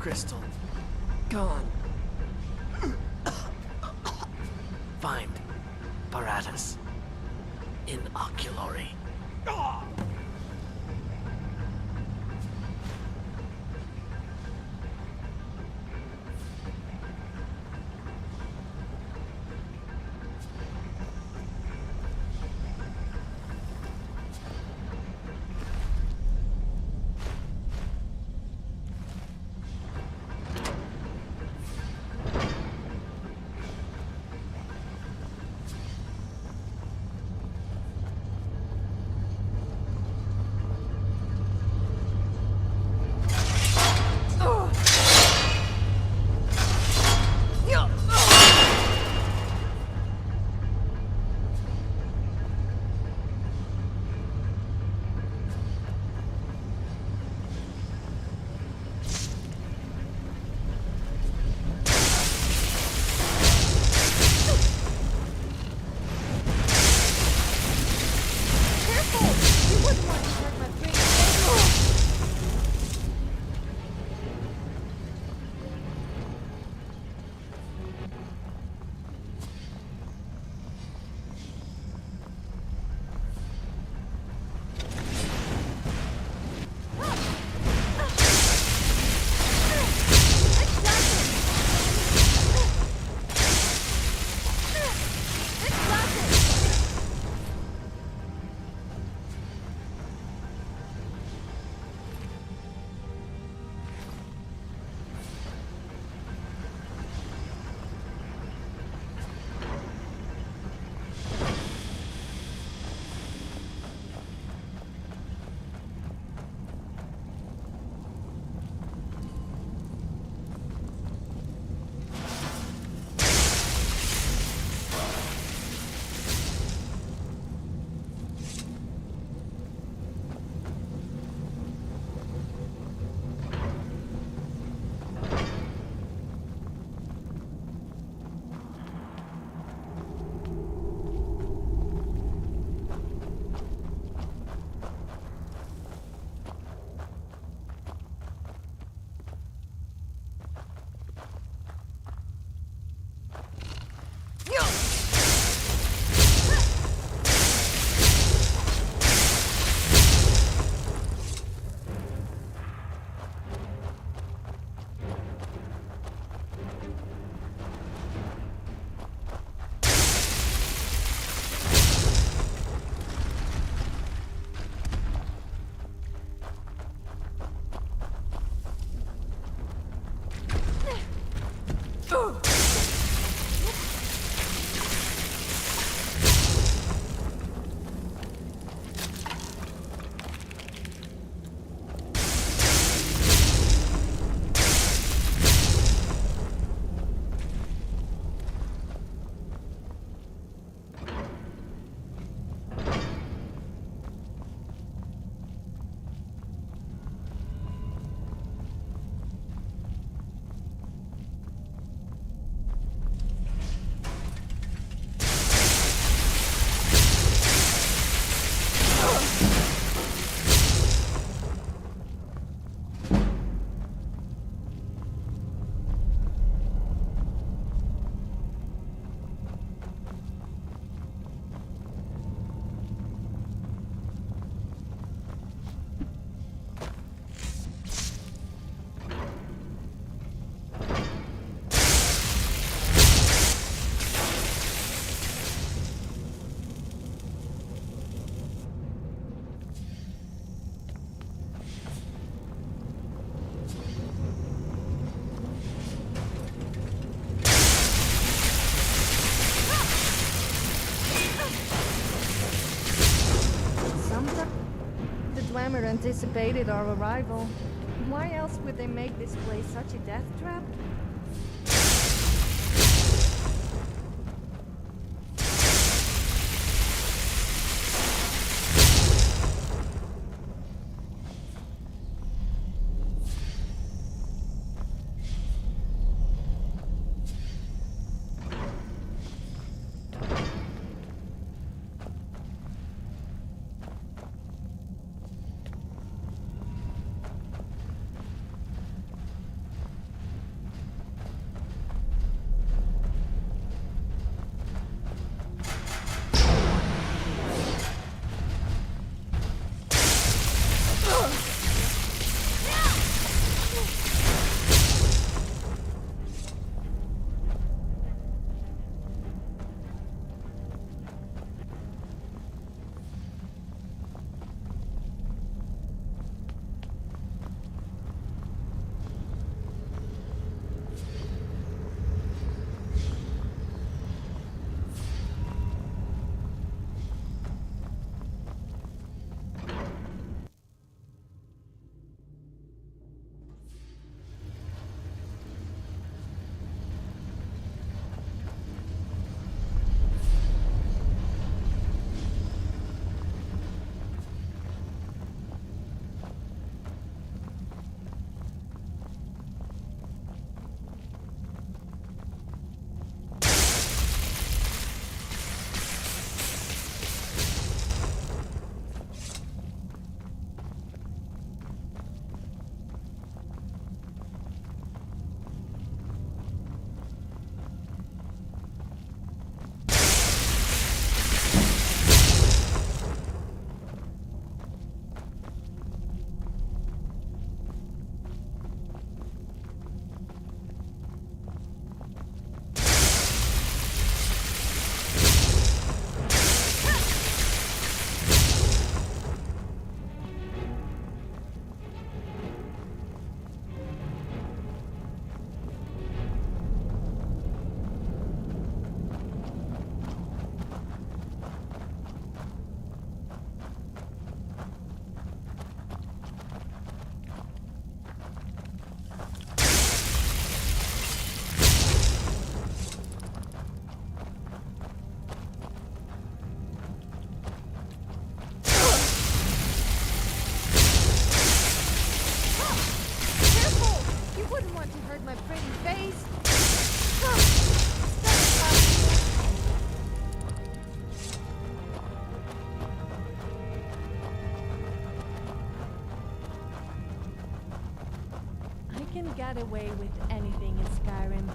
crystal. Gone. Find Paratus in Oculory. Dwemer anticipated our arrival. Why else would they make this place such a death trap? You wouldn't want to hurt my pretty face. Huh. Stop it. I can get away with anything in Skyrim.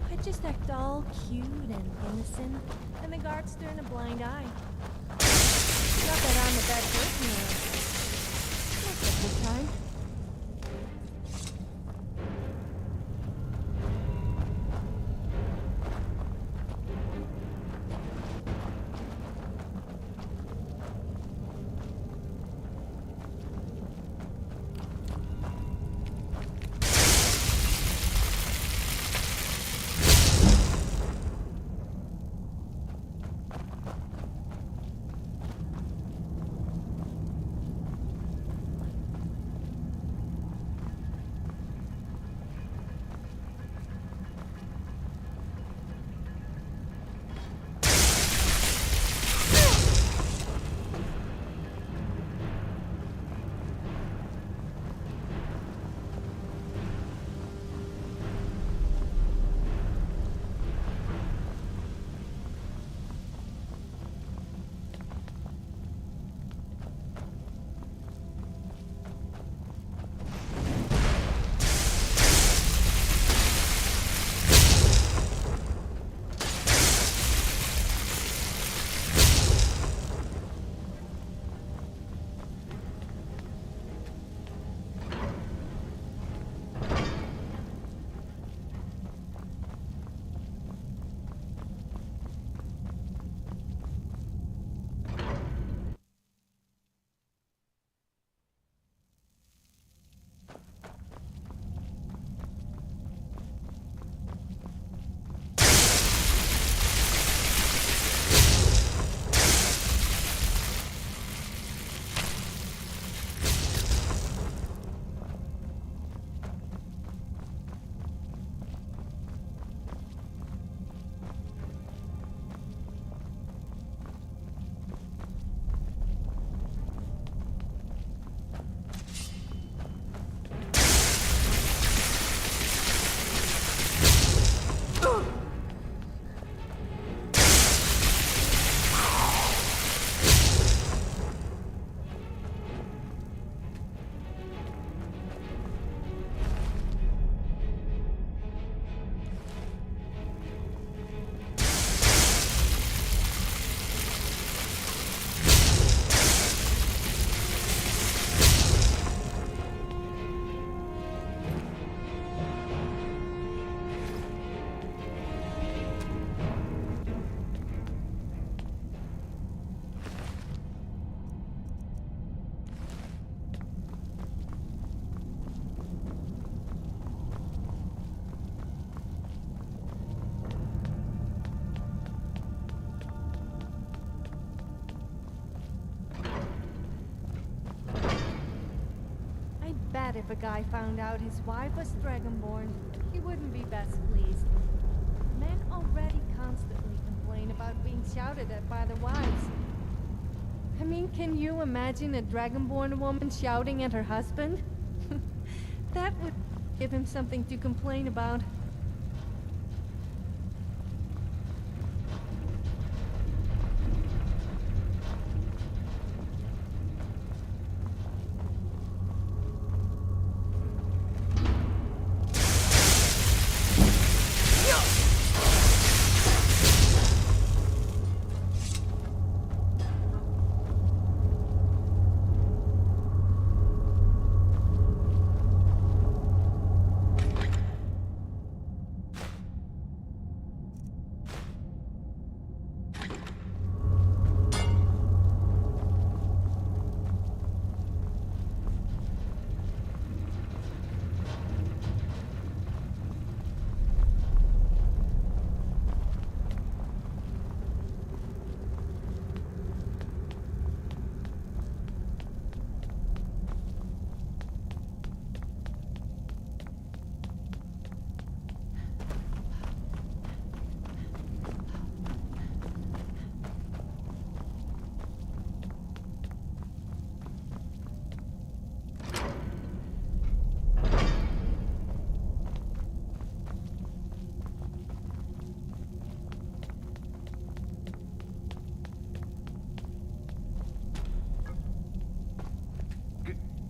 I just act all cute and innocent, and the guards turn a blind eye. Not that I'm a bad person or most of the time. If a guy found out his wife was Dragonborn, he wouldn't be best pleased. Men already constantly complain about being shouted at by their wives. I mean, can you imagine a Dragonborn woman shouting at her husband? That would give him something to complain about.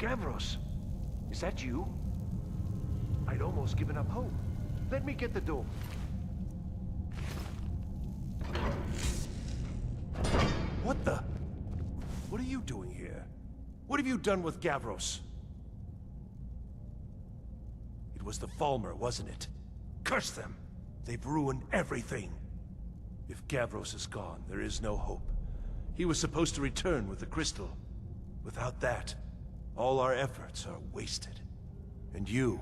Gavros, is that you? I'd almost given up hope. Let me get the door. What the? What are you doing here? What have you done with Gavros? It was the Falmer, wasn't it? Curse them! They've ruined everything. If Gavros is gone, there is no hope. He was supposed to return with the crystal. Without that, all our efforts are wasted. And you,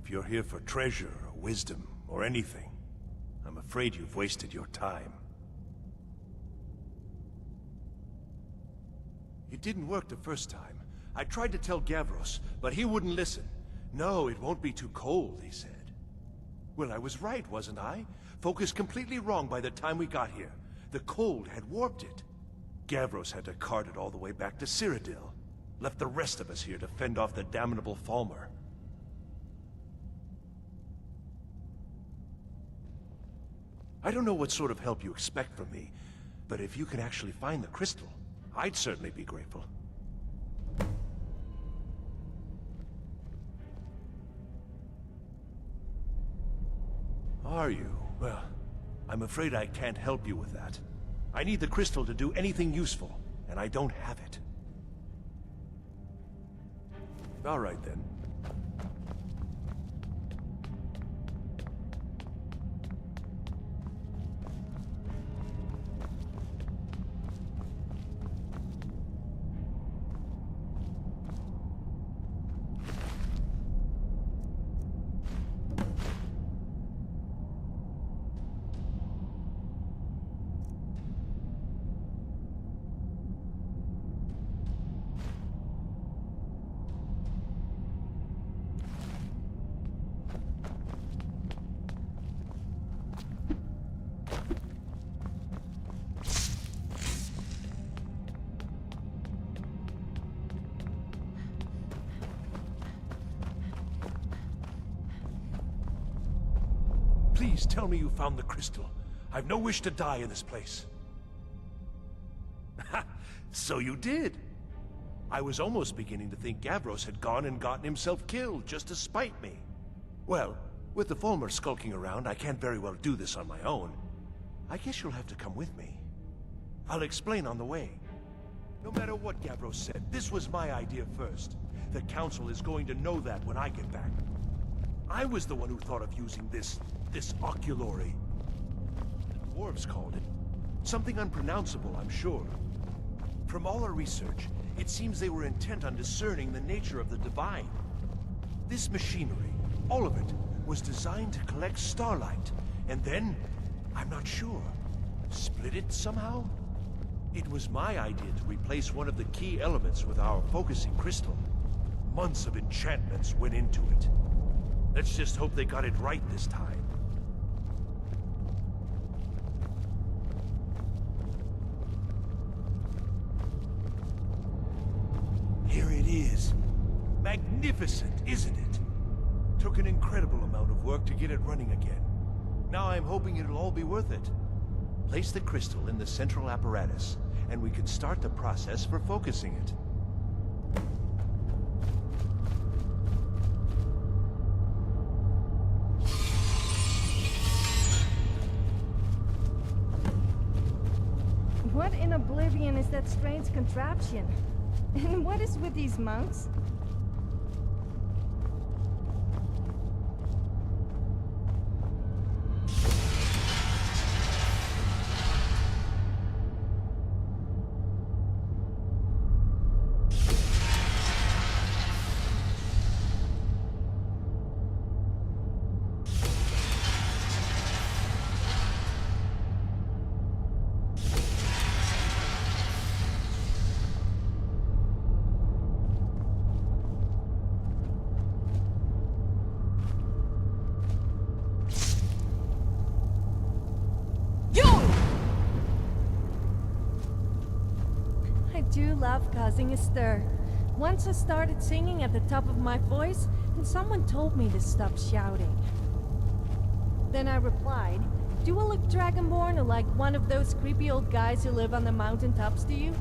if you're here for treasure or wisdom or anything, I'm afraid you've wasted your time. It didn't work the first time. I tried to tell Gavros, but he wouldn't listen. No, it won't be too cold, he said. Well, I was right, wasn't I? Focused completely wrong by the time we got here. The cold had warped it. Gavros had to cart it all the way back to Cyrodiil. Left the rest of us here to fend off the damnable Falmer. I don't know what sort of help you expect from me, but if you can actually find the crystal, I'd certainly be grateful. Are you? Well, I'm afraid I can't help you with that. I need the crystal to do anything useful, and I don't have it. All right, then. Please tell me you found the crystal. I've no wish to die in this place. So you did. I was almost beginning to think Gavros had gone and gotten himself killed just to spite me. Well, with the Falmer skulking around, I can't very well do this on my own. I guess you'll have to come with me. I'll explain on the way. No matter what Gavros said, this was my idea first. The Council is going to know that when I get back. I was the one who thought of using this oculory. The dwarves called it. Something unpronounceable, I'm sure. From all our research, it seems they were intent on discerning the nature of the divine. This machinery, all of it, was designed to collect starlight, and then, I'm not sure, split it somehow? It was my idea to replace one of the key elements with our focusing crystal. Months of enchantments went into it. Let's just hope they got it right this time. Here it is. Magnificent, isn't it? Took an incredible amount of work to get it running again. Now I'm hoping it'll all be worth it. Place the crystal in the central apparatus, and we can start the process for focusing it. What in oblivion is that strange contraption? And what is with these monks? I do love causing a stir. Once I started singing at the top of my voice, and someone told me to stop shouting. Then I replied, "Do I look Dragonborn or like one of those creepy old guys who live on the mountaintops to you?"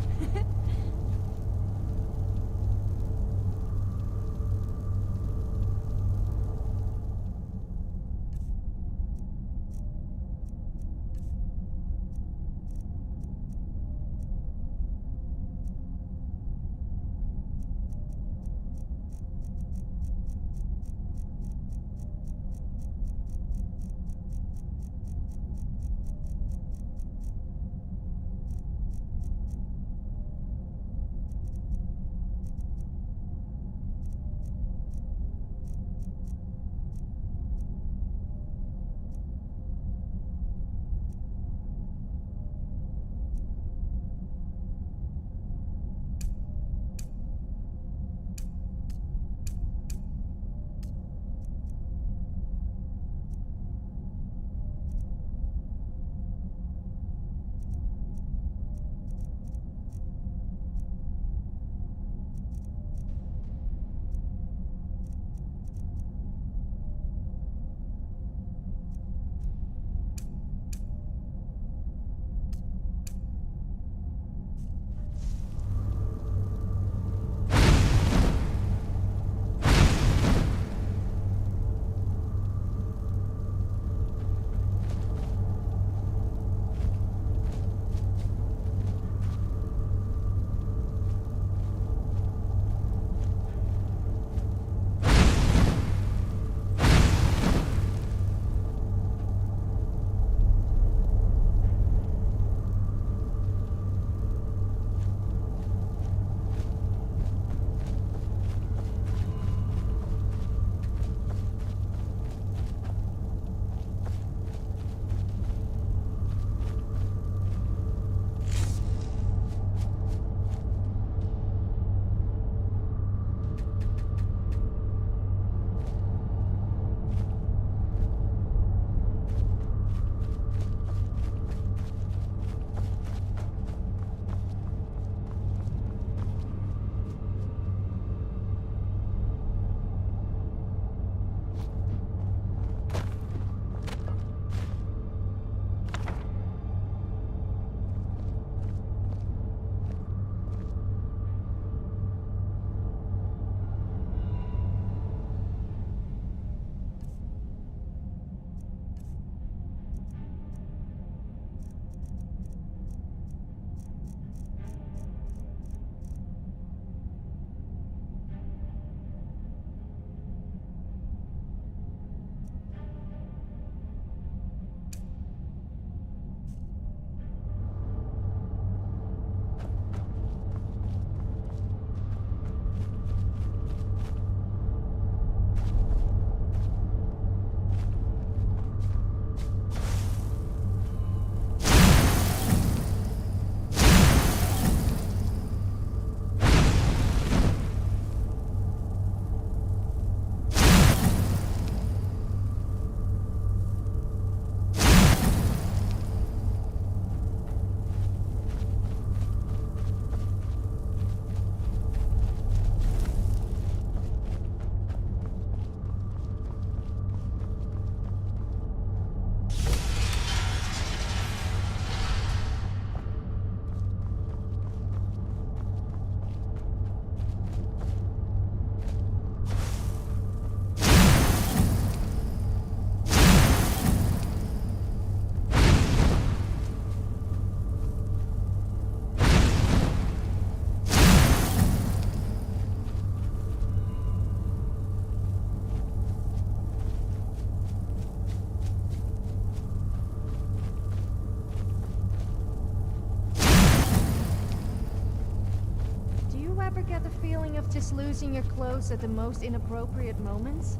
of just losing your clothes at the most inappropriate moments?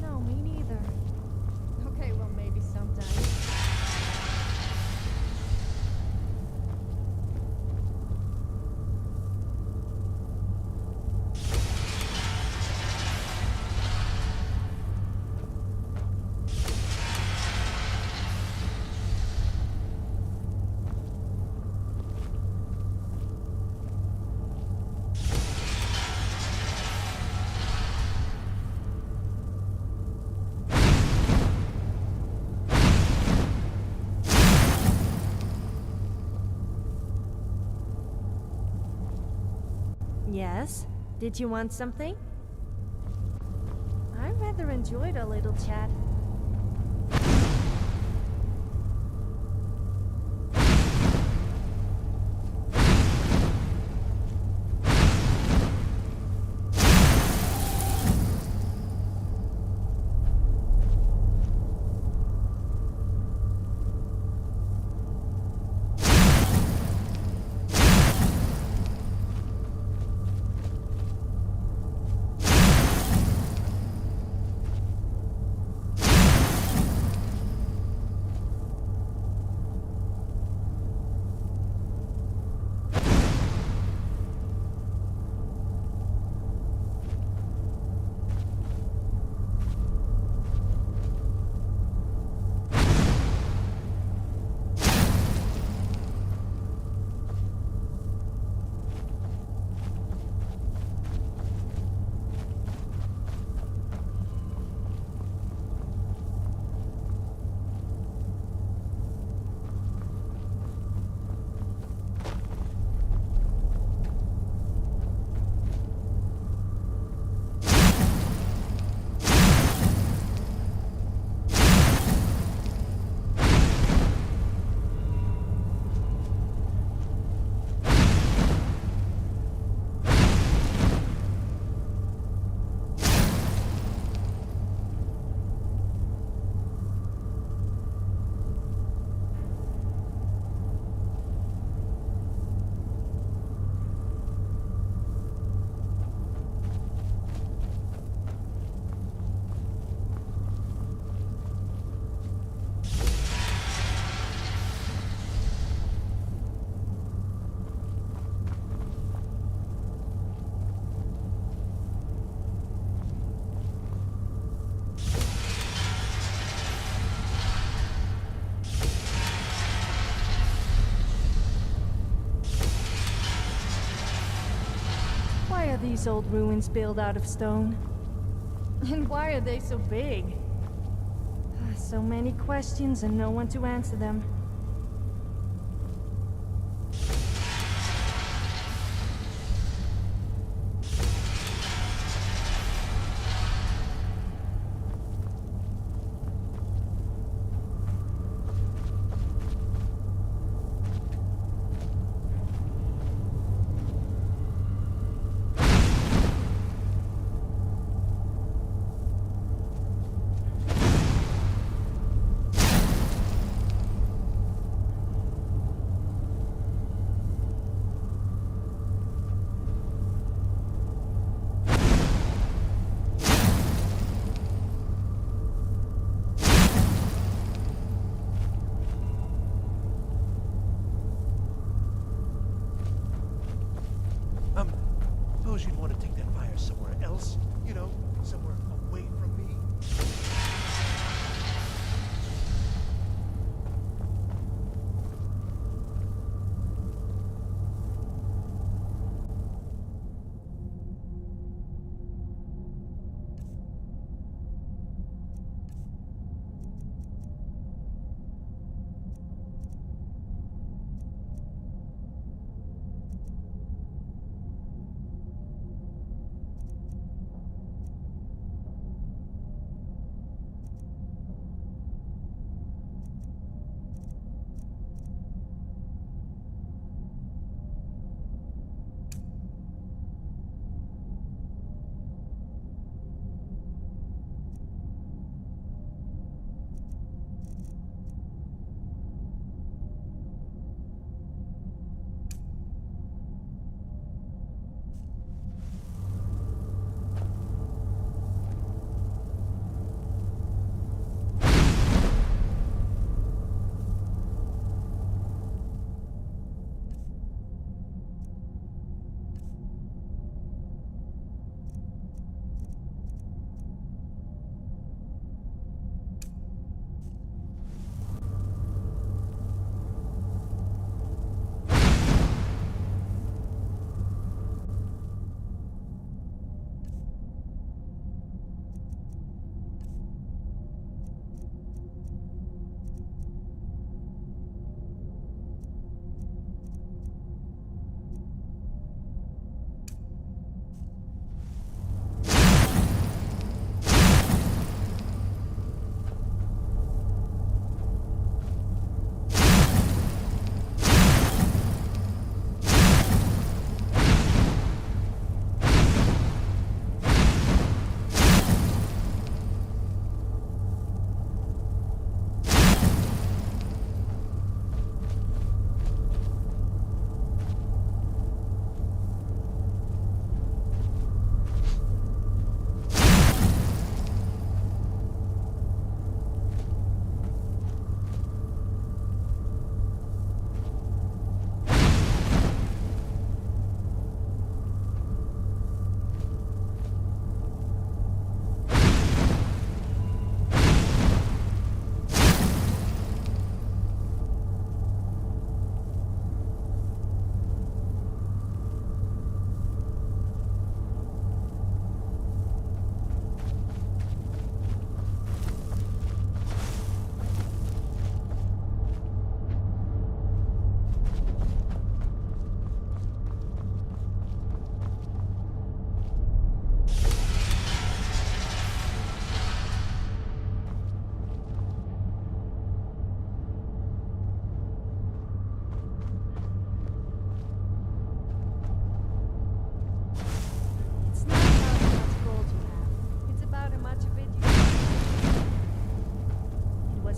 No, me neither. Okay, well, maybe sometimes. Yes? Did you want something? I rather enjoyed our little chat. Why are these old ruins built out of stone? And why are they so big? So many questions and no one to answer them.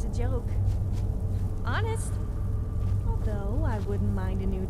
was a joke. Honest. Although I wouldn't mind a new...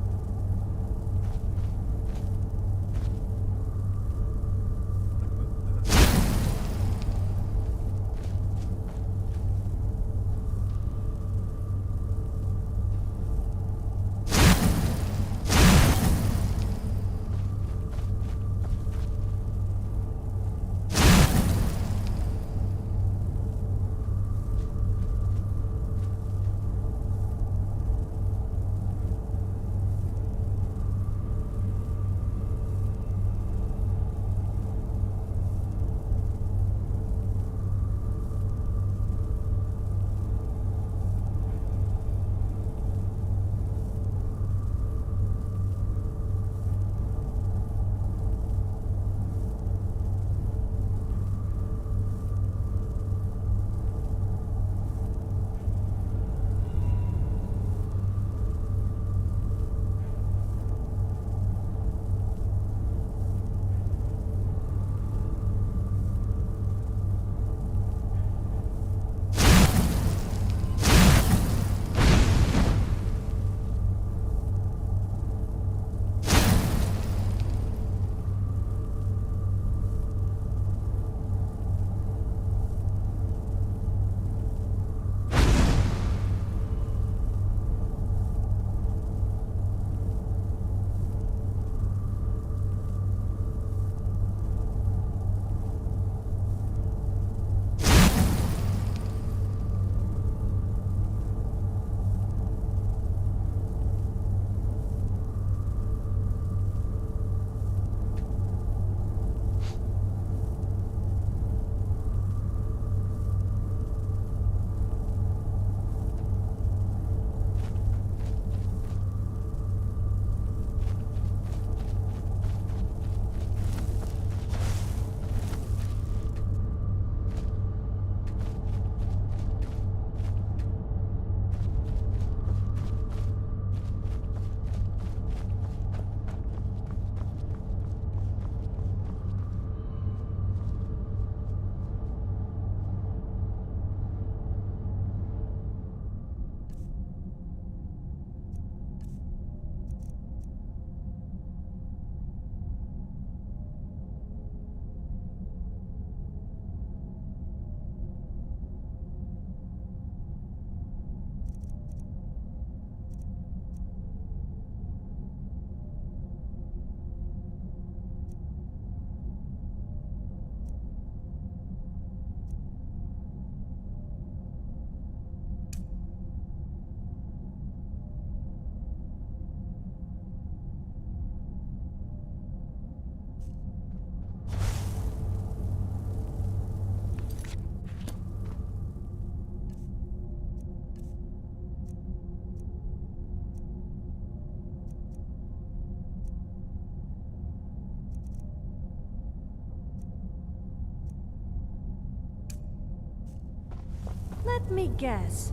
Let me guess.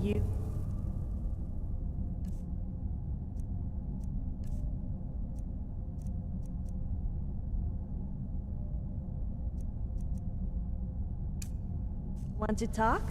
You... Want to talk?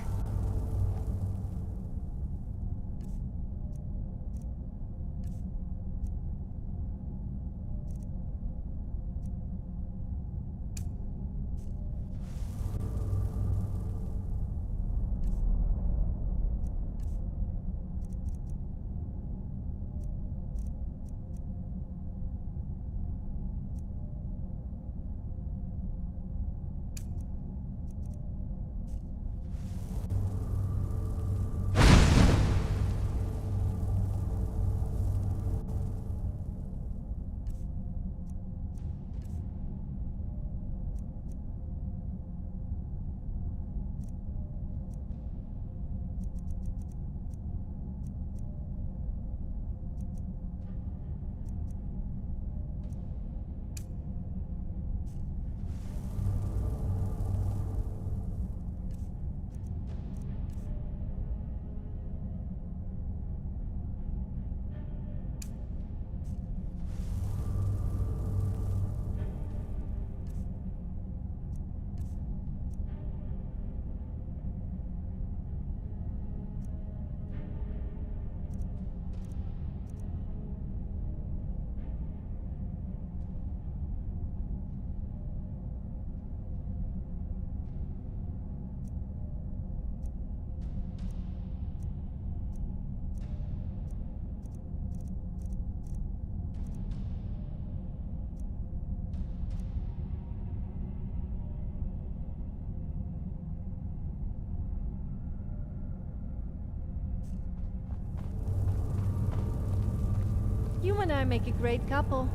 You and I make a great couple.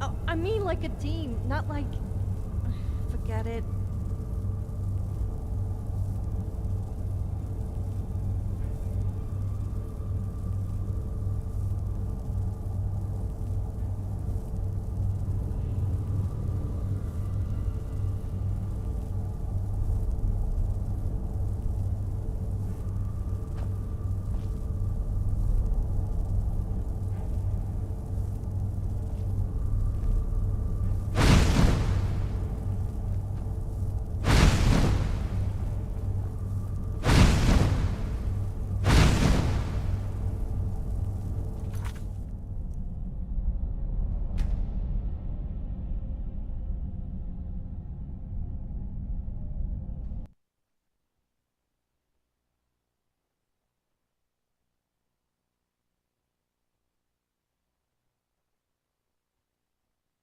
Oh, I mean like a team, not like... Forget it.